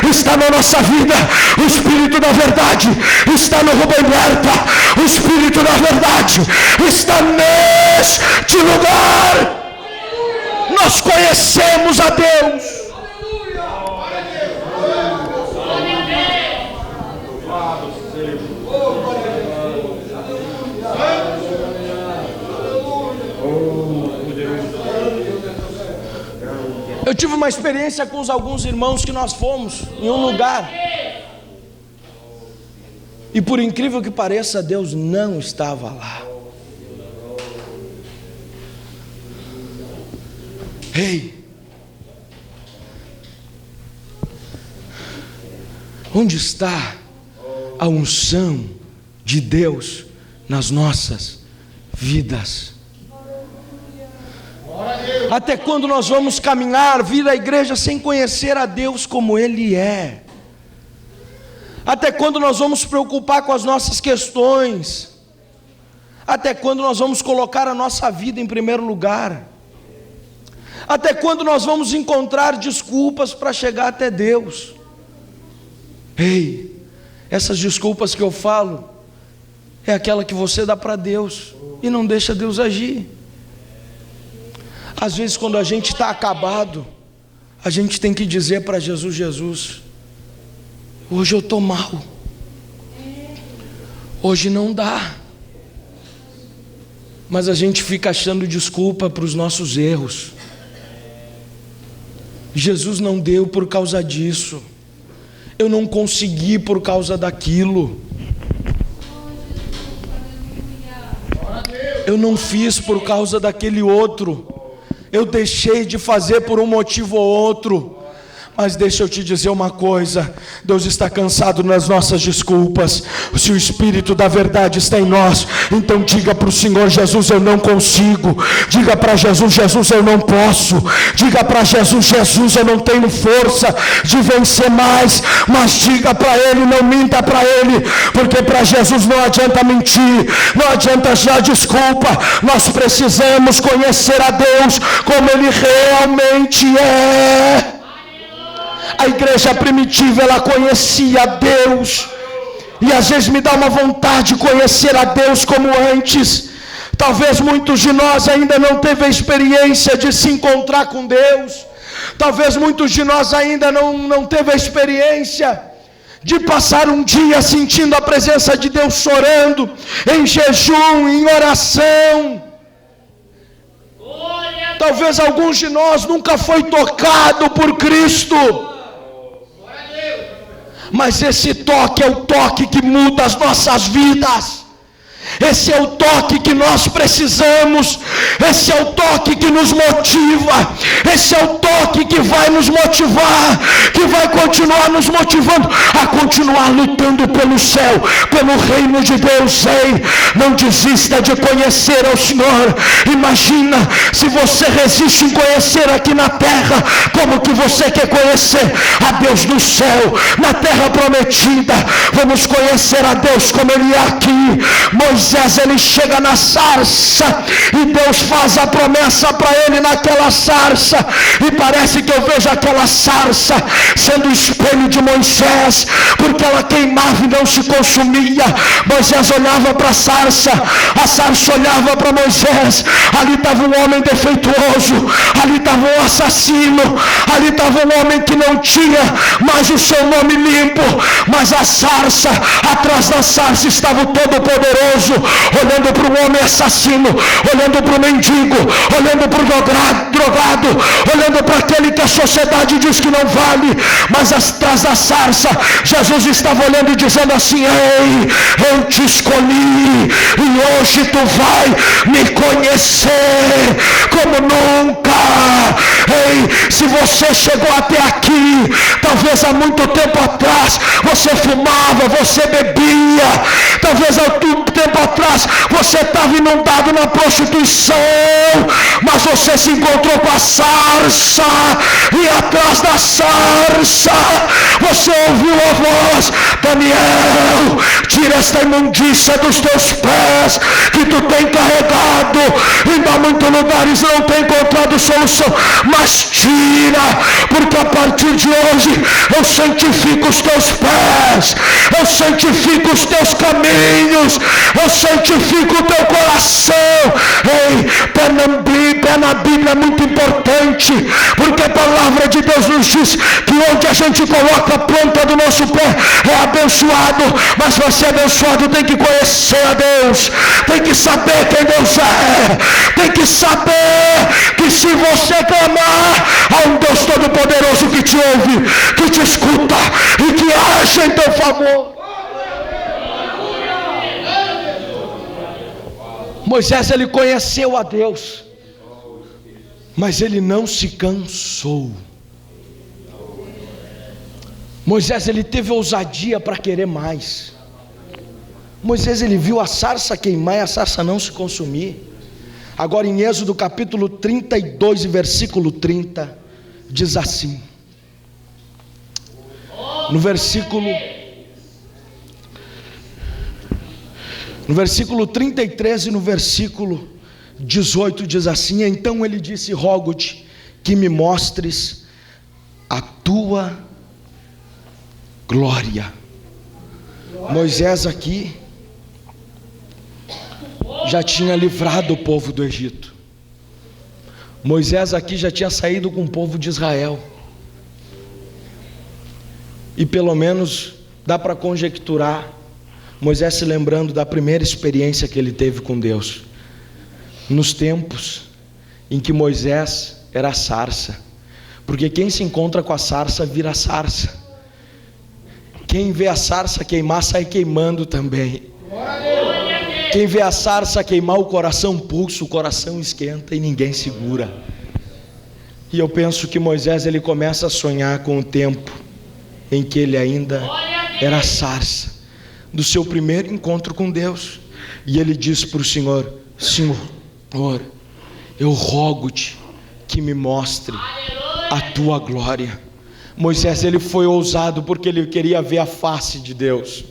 está na nossa vida, o Espírito da verdade está no Rubem Berta, o Espírito da verdade está neste lugar. Nós conhecemos a Deus. Eu tive uma experiência com alguns irmãos que nós fomos em um lugar, e por incrível que pareça, Deus não estava lá. Ei, onde está a unção de Deus nas nossas vidas? Até quando nós vamos caminhar, vir à igreja sem conhecer a Deus como Ele é? Até quando nós vamos preocupar com as nossas questões? Até quando nós vamos colocar a nossa vida em primeiro lugar? Até quando nós vamos encontrar desculpas para chegar até Deus? Ei, Essas desculpas que eu falo é aquela que você dá para Deus e não deixa Deus agir. Às vezes, quando a gente está acabado, a gente tem que dizer para Jesus: Jesus, hoje eu estou mal, hoje não dá. Mas a gente fica achando desculpa para os nossos erros. Jesus não deu por causa disso, eu não consegui por causa daquilo, eu não fiz por causa daquele outro, eu deixei de fazer por um motivo ou outro. Mas deixa eu te dizer uma coisa: Deus está cansado nas nossas desculpas. Se o Espírito da verdade está em nós, então diga para o Senhor: Jesus, eu não consigo. Diga para Jesus: Jesus, eu não posso. Diga para Jesus: Jesus, eu não tenho força de vencer mais. Mas diga para Ele, não minta para Ele, porque para Jesus não adianta mentir, não adianta já desculpa. Nós precisamos conhecer a Deus como Ele realmente é. A igreja primitiva, ela conhecia a Deus, e às vezes me dá uma vontade de conhecer a Deus como antes. Talvez muitos de nós ainda não teve a experiência de se encontrar com Deus. Talvez muitos de nós ainda não teve a experiência de passar um dia sentindo a presença de Deus, chorando, em jejum, em oração. Talvez alguns de nós nunca foi tocado por Cristo. Mas esse toque é o toque que muda as nossas vidas. Esse é o toque que nós precisamos. Esse é o toque que nos motiva. Esse é o toque que vai nos motivar, que vai continuar nos motivando a continuar lutando pelo céu, pelo reino de Deus. Ei, não desista de conhecer ao Senhor. Imagina se você resiste em conhecer aqui na terra, como que você quer conhecer a Deus no céu, na terra prometida. Vamos conhecer a Deus como Ele é aqui. Moisés, ele chega na sarça e Deus faz a promessa para ele naquela sarça, e parece que eu vejo aquela sarça sendo o espelho de Moisés, porque ela queimava e não se consumia. Moisés olhava para a sarça olhava para Moisés. Ali estava um homem defeituoso, ali estava um assassino, ali estava um homem que não tinha mais o seu nome limpo, mas a sarça, atrás da sarça estava o Todo-Poderoso, olhando para o homem assassino, olhando para o mendigo, olhando para o drogado, olhando para aquele que a sociedade diz que não vale. Mas atrás da sarça, Jesus estava olhando e dizendo assim: ei, eu te escolhi, e hoje tu vai me conhecer como nunca. Ei, se você chegou até aqui, talvez há muito tempo atrás você fumava, você bebia, talvez há muito tempo atrás você estava inundado na prostituição, mas você se encontrou com a sarça, e atrás da sarça você ouviu a voz: Daniel, tira esta imundícia dos teus pés que tu tem carregado, e há muitos lugares não tem encontrado solução, mas tira, porque a partir de hoje eu santifico os teus pés, eu santifico os teus caminhos, eu santifico o teu coração. Ei, pé na Bíblia é muito importante, porque a palavra de Deus nos diz que onde a gente coloca a planta do nosso pé é abençoado. Mas para ser abençoado tem que conhecer a Deus, tem que saber quem Deus é, tem que saber que se você clamar, há um Deus Todo-Poderoso que te ouve, que te escuta e que age em teu favor. Moisés, ele conheceu a Deus, mas ele não se cansou. Moisés, ele teve ousadia para querer mais. Moisés, ele viu a sarça queimar e a sarça não se consumir. Agora em Êxodo capítulo 32 e versículo 30, diz assim, no versículo 33 e no versículo 18 diz assim: então ele disse: rogo-te que me mostres a tua glória. Moisés aqui já tinha livrado o povo do Egito. Moisés aqui já tinha saído com o povo de Israel. E pelo menos dá para conjecturar, Moisés se lembrando da primeira experiência que ele teve com Deus, nos tempos em que Moisés era sarça, porque quem se encontra com a sarça vira sarça. Quem vê a sarça queimar sai queimando também. Quem vê a sarça queimar, o coração pulsa, o coração esquenta e ninguém segura. E eu penso que Moisés ele começa a sonhar com o tempo em que ele ainda era sarça, do seu primeiro encontro com Deus. E ele diz para o Senhor: Senhor, eu rogo-te que me mostre a tua glória. Moisés ele foi ousado porque ele queria ver a face de Deus.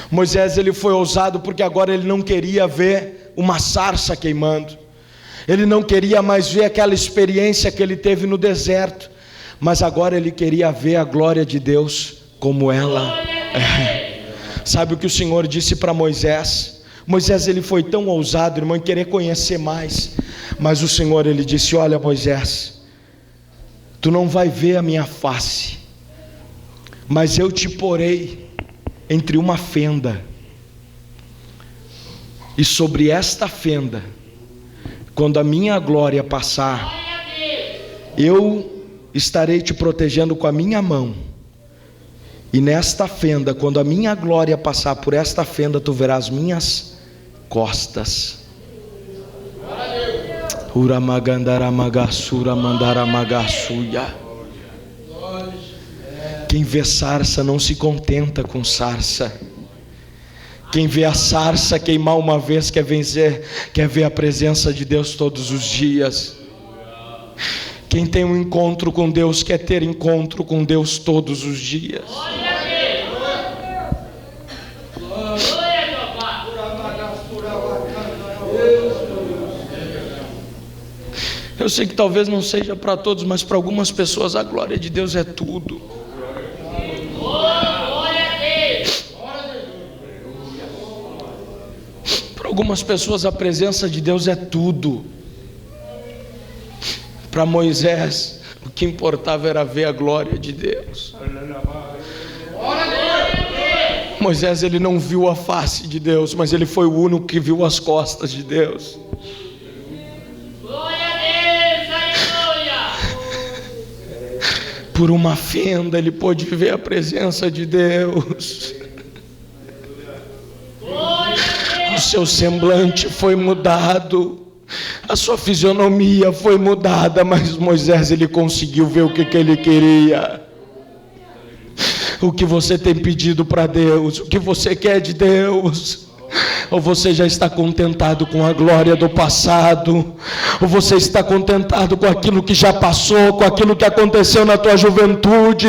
Moisés ele foi ousado porque agora ele não queria ver uma sarça queimando. Ele não queria mais ver aquela experiência que ele teve no deserto, mas agora ele queria ver a glória de Deus como ela é. Sabe o que o Senhor disse para Moisés? Moisés ele foi tão ousado, irmão, em querer conhecer mais, mas o Senhor ele disse: olha, Moisés, tu não vai ver a minha face, mas eu te porei entre uma fenda, e sobre esta fenda, quando a minha glória passar, eu estarei te protegendo com a minha mão. E nesta fenda, quando a minha glória passar por esta fenda, tu verás minhas costas. Quem vê sarça não se contenta com sarça. Quem vê a sarça queimar uma vez quer ver a presença de Deus todos os dias. Quem tem um encontro com Deus quer ter encontro com Deus todos os dias. Eu sei que talvez não seja para todos, mas para algumas pessoas a glória de Deus é tudo. Para algumas pessoas a presença de Deus é tudo. Para Moisés, o que importava era ver a glória de Deus. Moisés ele não viu a face de Deus, mas ele foi o único que viu as costas de Deus. Por uma fenda ele pôde ver a presença de Deus. O seu semblante foi mudado, a sua fisionomia foi mudada, mas Moisés ele conseguiu ver o que ele queria. O que você tem pedido para Deus? O que você quer de Deus? Ou você já está contentado com a glória do passado? Ou você está contentado com aquilo que já passou, com aquilo que aconteceu na tua juventude,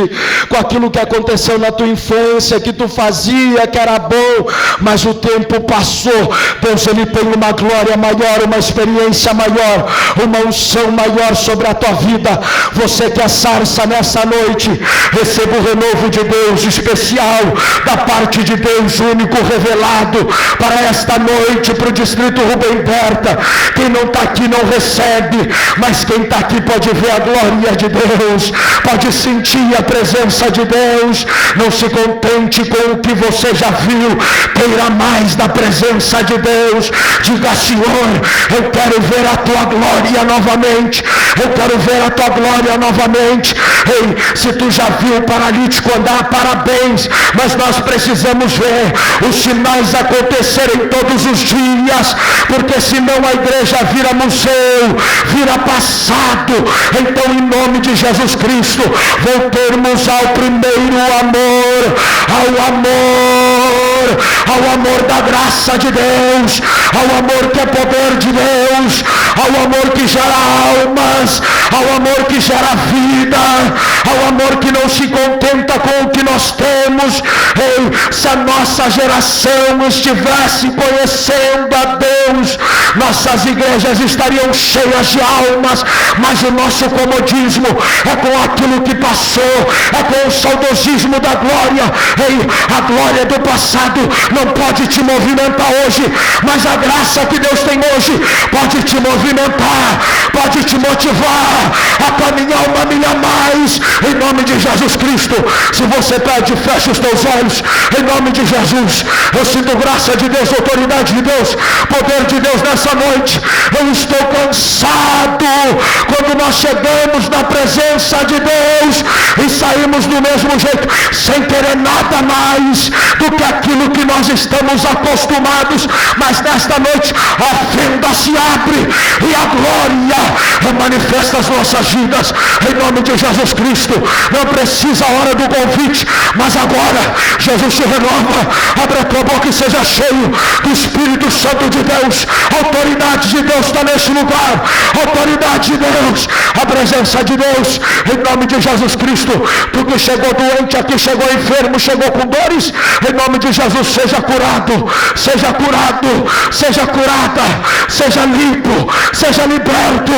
com aquilo que aconteceu na tua infância, que tu fazia, que era bom, mas o tempo passou. Deus ele tem uma glória maior, uma experiência maior, uma unção maior sobre a tua vida. Você que é sarça nessa noite, receba o renovo de Deus especial, da parte de Deus único revelado para esta noite, para o distrito Rubem Berta. Quem não está aqui não recebe, mas quem está aqui pode ver a glória de Deus, pode sentir a presença de Deus. Não se contente com o que você já viu, queira mais da presença de Deus. Diga: Senhor, eu quero ver a tua glória novamente, eu quero ver a tua glória novamente. Ei, se tu já viu o paralítico andar, parabéns, mas nós precisamos ver os sinais acontecerem todos os dias, porque senão a igreja vira museu, vira passado. Então, em nome de Jesus Cristo, voltemos ao primeiro amor, ao amor da graça de Deus, ao amor que é poder de Deus, ao amor que gera almas, ao amor que gera vida, ao amor que não se contenta com o que nós temos. Ei, se a nossa geração estivesse conhecendo a Deus nossas igrejas estariam cheias de almas, mas o nosso comodismo é com aquilo que passou, é com o saudosismo da glória. Ei, a glória do passado não pode te movimentar hoje, mas a graça que Deus tem hoje pode te movimentar, pode te motivar a caminhar uma milha a mais, em nome de Jesus Cristo. Se você pede, fecha os teus olhos, em nome de Jesus. Eu sinto graça de Deus, autoridade de Deus, poder de Deus nessa noite. Eu estou cansado quando nós chegamos na presença de Deus e saímos do mesmo jeito, sem querer nada mais do que aquilo que nós estamos acostumados. Mas nesta noite a fenda se abre e a glória manifesta as nossas vidas, em nome de Jesus Cristo. Não precisa a hora do convite, mas agora Jesus te renova. Abre a tua boca e seja cheio do Espírito Santo de Deus. A autoridade de Deus está neste lugar, a autoridade de Deus, a presença de Deus, em nome de Jesus Cristo. Tu que chegou doente aqui, chegou enfermo, chegou com dores, em nome de Jesus, seja curado, seja curado, seja curada, seja limpo, seja liberto,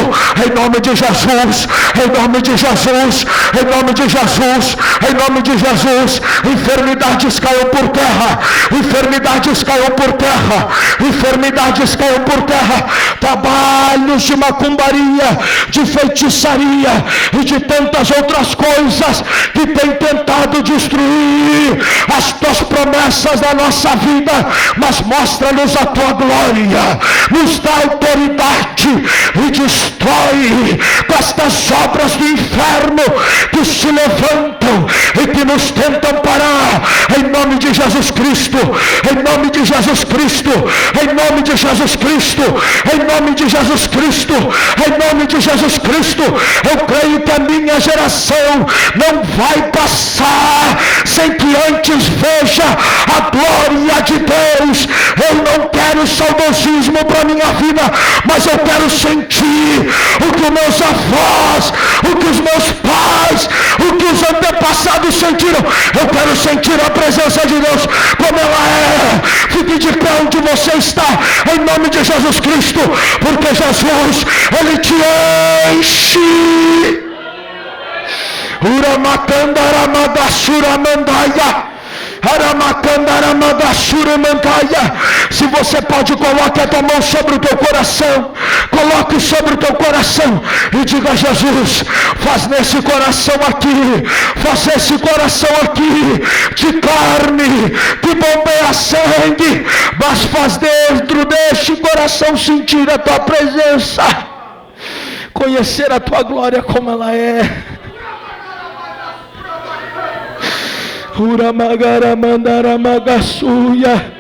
em nome de Jesus, em nome de Jesus, em nome de Jesus, em nome de Jesus. Enfermidades caiam por terra, enfermidades caiam por terra, enfermidades caiam por terra. Trabalhos de macumbaria, de feitiçaria e de tantas outras coisas que tem tentado destruir as tuas promessas da nossa vida, mas mostra-nos a tua glória, nos dá autoridade e destrói com estas obras do inferno que se levantam e que nos tentam parar, em nome de Jesus Cristo, em nome de Jesus Cristo, em nome de Jesus Cristo, em nome de Jesus Cristo, em nome de Jesus Cristo. Eu creio que a minha geração não vai passar sem que antes veja a glória de Deus. Eu não quero saudosismo para minha vida, mas eu quero sentir o que os meus avós, o que os meus pais, o que os antepassados sentiram. Eu quero sentir a presença de Deus como ela é. Fique de pé onde você está, em nome de Jesus Cristo, porque Jesus, Ele te enche. Se você pode, coloque a tua mão sobre o teu coração, coloque sobre o teu coração e diga a Jesus: faz nesse coração aqui, faz esse coração aqui de carne, que bombeia sangue, mas faz dentro deste coração sentir a tua presença, conhecer a tua glória como ela é. Uramagaramandaramagasuia,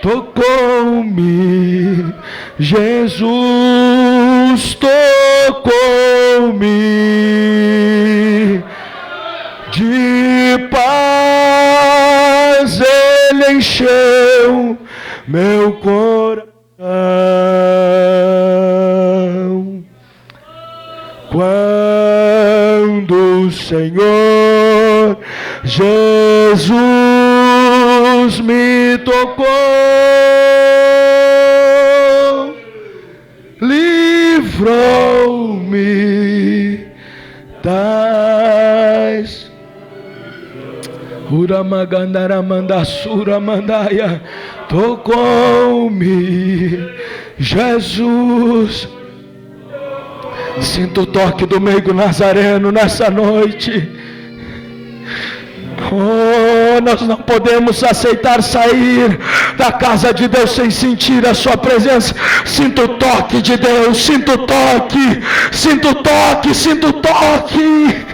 tocou-me, Jesus tocou-me, de paz Ele encheu meu coração. Quando o Senhor Jesus me tocou, livrou-me das Uramagandaramandassuramandaia, tocou-me, Jesus. Sinto o toque do meigo Nazareno nessa noite. Oh, nós não podemos aceitar sair da casa de Deus sem sentir a sua presença. Sinto o toque de Deus, sinto o toque, sinto o toque, sinto o toque.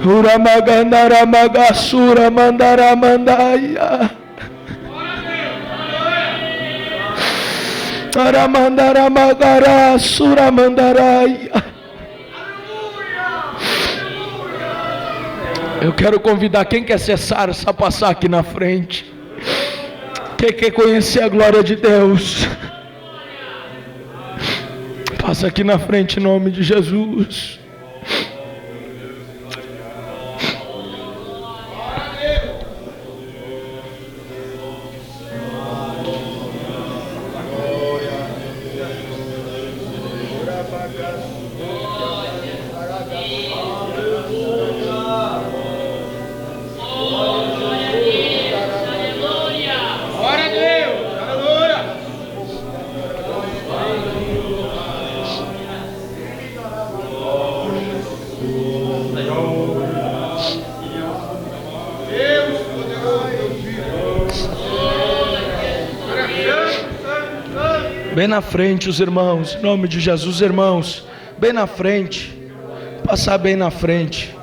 Uramagandaramandassura mandaramandaia, Aramandaramagarassura mandaraia. Eu quero convidar quem quer ser sarça a passar aqui na frente. Quem quer conhecer a glória de Deus, passa aqui na frente em nome de Jesus. Bem na frente, os irmãos, em nome de Jesus, irmãos, bem na frente, passar bem na frente.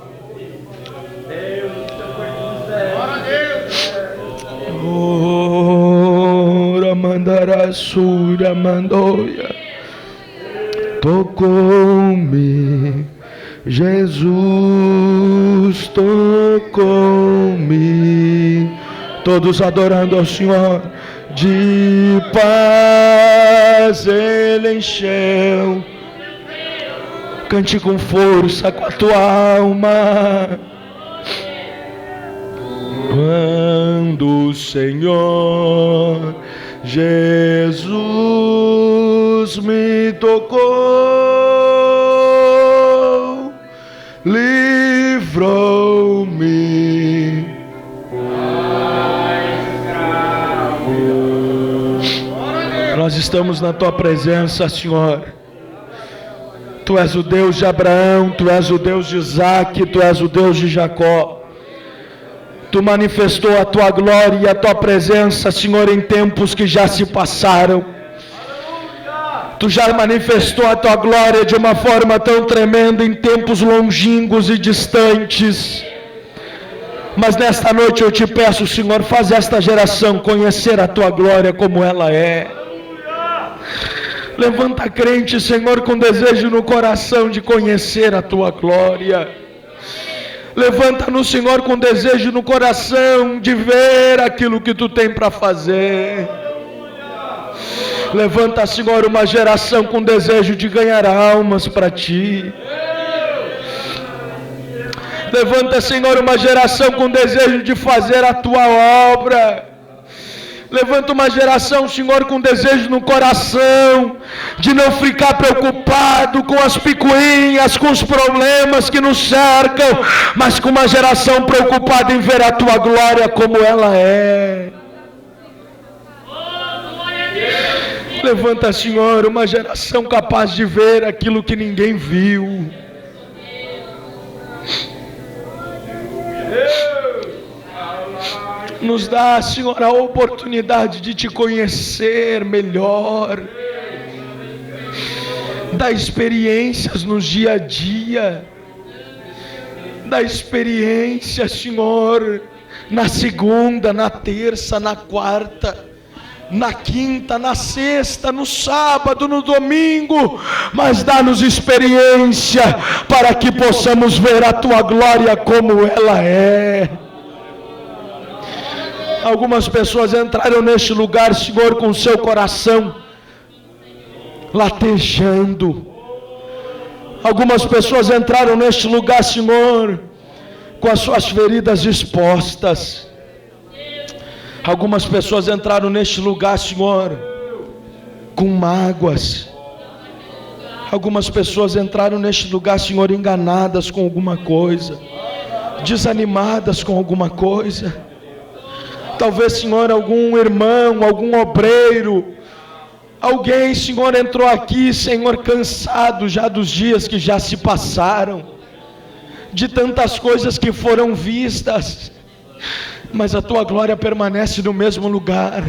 Ora mandarasura mandoia, tocou-me, Jesus tocou-me, todos adorando ao Senhor. De paz Ele encheu. Cante com força com a tua alma. Quando o Senhor Jesus me tocou, livrou-me. Nós estamos na tua presença, Senhor. Tu és o Deus de Abraão, tu és o Deus de Isaac, tu és o Deus de Jacó. Tu manifestou a tua glória e a tua presença, Senhor, em tempos que já se passaram. Tu já manifestou a tua glória de uma forma tão tremenda em tempos longínquos e distantes. Mas nesta noite eu te peço, Senhor, faz esta geração conhecer a tua glória como ela é. Levanta crente, Senhor, com desejo no coração de conhecer a tua glória. Levanta-nos, Senhor, com desejo no coração de ver aquilo que tu tem para fazer. Levanta, Senhor, uma geração com desejo de ganhar almas para ti. Levanta, Senhor, uma geração com desejo de fazer a tua obra. Levanta uma geração, Senhor, com desejo no coração de não ficar preocupado com as picuinhas, com os problemas que nos cercam, mas com uma geração preocupada em ver a tua glória como ela é. Levanta, Senhor, uma geração capaz de ver aquilo que ninguém viu. Nos dá, Senhor, a oportunidade de te conhecer melhor. Dá experiências no dia a dia. Dá experiência, Senhor, na segunda, na terça, na quarta, na quinta, na sexta, no sábado, no domingo. Mas dá-nos experiência para que possamos ver a tua glória como ela é. Algumas pessoas entraram neste lugar, Senhor, com seu coração latejando. Algumas pessoas entraram neste lugar, Senhor, com as suas feridas expostas. Algumas pessoas entraram neste lugar, Senhor, com mágoas. Algumas pessoas entraram neste lugar, Senhor, enganadas com alguma coisa, desanimadas com alguma coisa. Talvez, Senhor, algum irmão, algum obreiro, alguém, Senhor, entrou aqui, Senhor, cansado já dos dias que já se passaram, de tantas coisas que foram vistas, mas a tua glória permanece no mesmo lugar.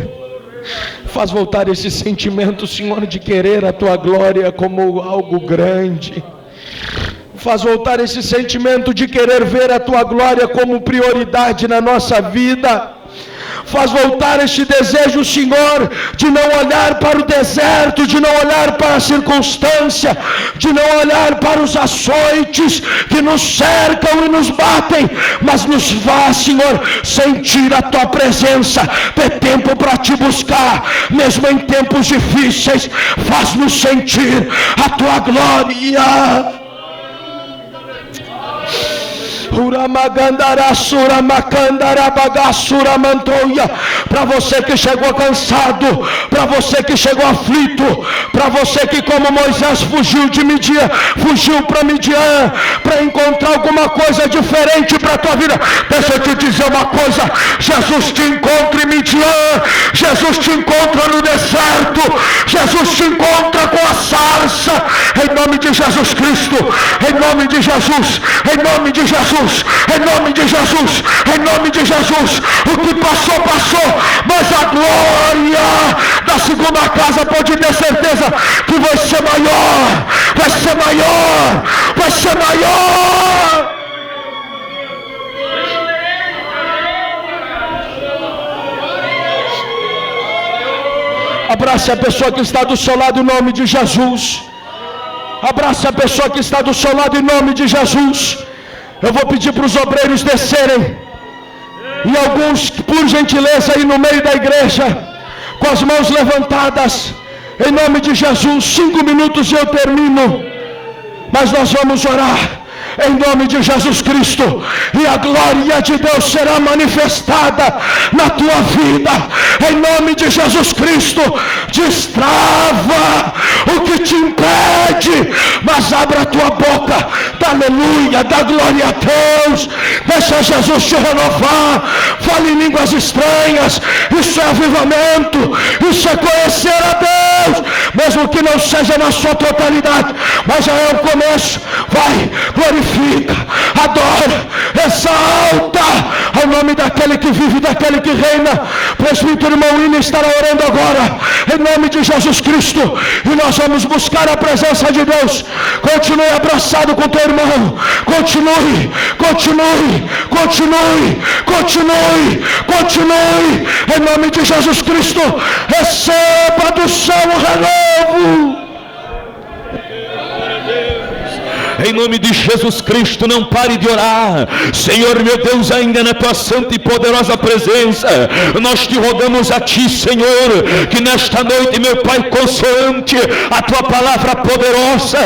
Faz voltar esse sentimento, Senhor, de querer a tua glória como algo grande. Faz voltar esse sentimento de querer ver a tua glória como prioridade na nossa vida. Faz voltar este desejo, Senhor, de não olhar para o deserto, de não olhar para a circunstância, de não olhar para os açoites que nos cercam e nos batem, mas nos faz, Senhor, sentir a tua presença, ter tempo para te buscar, mesmo em tempos difíceis. Faz-nos sentir a tua glória. Para você que chegou cansado, para você que chegou aflito, para você que como Moisés fugiu de Midian, fugiu para Midian, para encontrar alguma coisa diferente para a tua vida. Deixa eu te dizer uma coisa, Jesus te encontra em Midian, Jesus te encontra no deserto, Jesus te encontra com a sarça, em nome de Jesus Cristo, em nome de Jesus, em nome de Jesus, em nome de Jesus, em nome de Jesus. O que passou, passou, mas a glória da segunda casa pode ter certeza que vai ser maior, vai ser maior, vai ser maior. Abrace a pessoa que está do seu lado em nome de Jesus. Abrace a pessoa que está do seu lado em nome de Jesus. Eu vou pedir para os obreiros descerem. E alguns, por gentileza, aí no meio da igreja, com as mãos levantadas, em nome de Jesus. 5 minutos e eu termino. Mas nós vamos orar em nome de Jesus Cristo, e a glória de Deus será manifestada na tua vida, em nome de Jesus Cristo. Destrava o que te impede, mas abra a tua boca, dá aleluia, dá glória a Deus, deixa Jesus te renovar, fale em línguas estranhas. Isso é avivamento, isso é conhecer a Deus, mesmo que não seja na sua totalidade, mas já é o começo. Vai, glorifica, adora, exalta ao nome daquele que vive, daquele que reina. Presbítero irmão William estará orando agora em nome de Jesus Cristo, e nós vamos buscar a presença de Deus. Continue abraçado com teu irmão, continue, continue, continue, continue, continue em nome de Jesus Cristo. Receba do céu o renovo. Em nome de Jesus Cristo, não pare de orar. Senhor meu Deus, ainda na tua santa e poderosa presença, nós te rogamos a ti, Senhor, que nesta noite, meu Pai, consoante a tua palavra poderosa,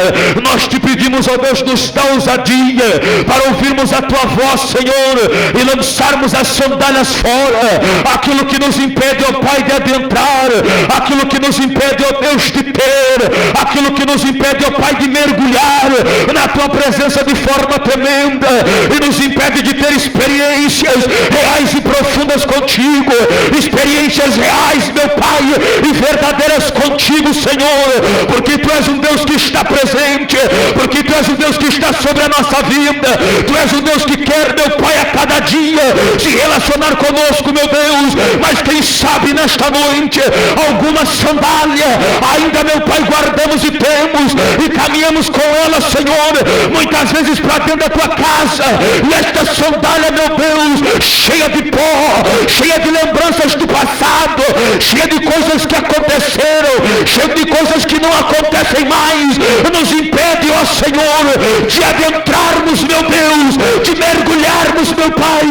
nós te pedimos, ó Deus, nos dá ousadia para ouvirmos a tua voz, Senhor, e lançarmos as sandálias fora, aquilo que nos impede, ó Pai, de adentrar, aquilo que nos impede, ó Deus, de ter, aquilo que nos impede, ó Pai, de mergulhar na tua presença de forma tremenda, e nos impede de ter experiências reais e profundas contigo, experiências reais, meu Pai, e verdadeiras contigo, Senhor, porque tu és um Deus que está presente, porque tu és um Deus que está sobre a nossa vida, tu és um Deus que quer, meu Pai, a cada dia se relacionar conosco, meu Deus. Mas quem sabe nesta noite alguma sandália ainda, meu Pai, guardamos e temos, e caminhamos com ela, Senhor, muitas vezes para dentro da tua casa, e esta sandália, meu Deus, cheia de pó, cheia de lembranças do passado, cheia de coisas que aconteceram, cheia de coisas que não acontecem mais, nos impede, ó Senhor, de adentrarmos, meu Deus, de mergulharmos, meu Pai,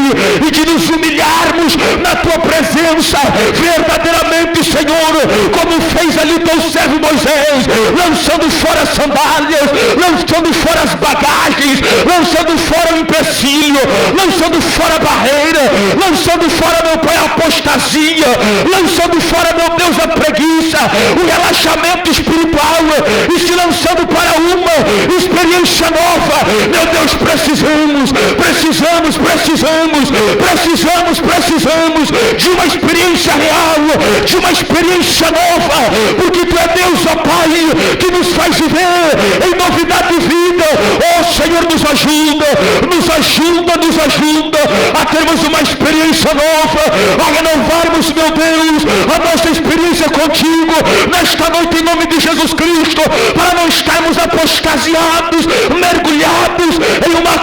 e de nos humilharmos na tua presença verdadeiramente, Senhor, como fez ali teu servo Moisés, lançando fora as sandálias, lançando fora as bagagens, lançando fora o empecilho, lançando fora a barreira, lançando fora, meu Pai, a apostasia, lançando fora, meu Deus, a preguiça, o relaxamento espiritual, e se lançando para uma experiência nova. Meu Deus, precisamos de uma experiência real, de uma experiência nova, porque tu é Deus, ó Pai, que nos faz viver em novidade de vida. Ó Senhor, nos ajuda a termos uma experiência nova, a renovarmos, meu Deus, a nossa experiência contigo nesta noite, em nome de Jesus Cristo, para não estarmos apostasiados, mergulhados em uma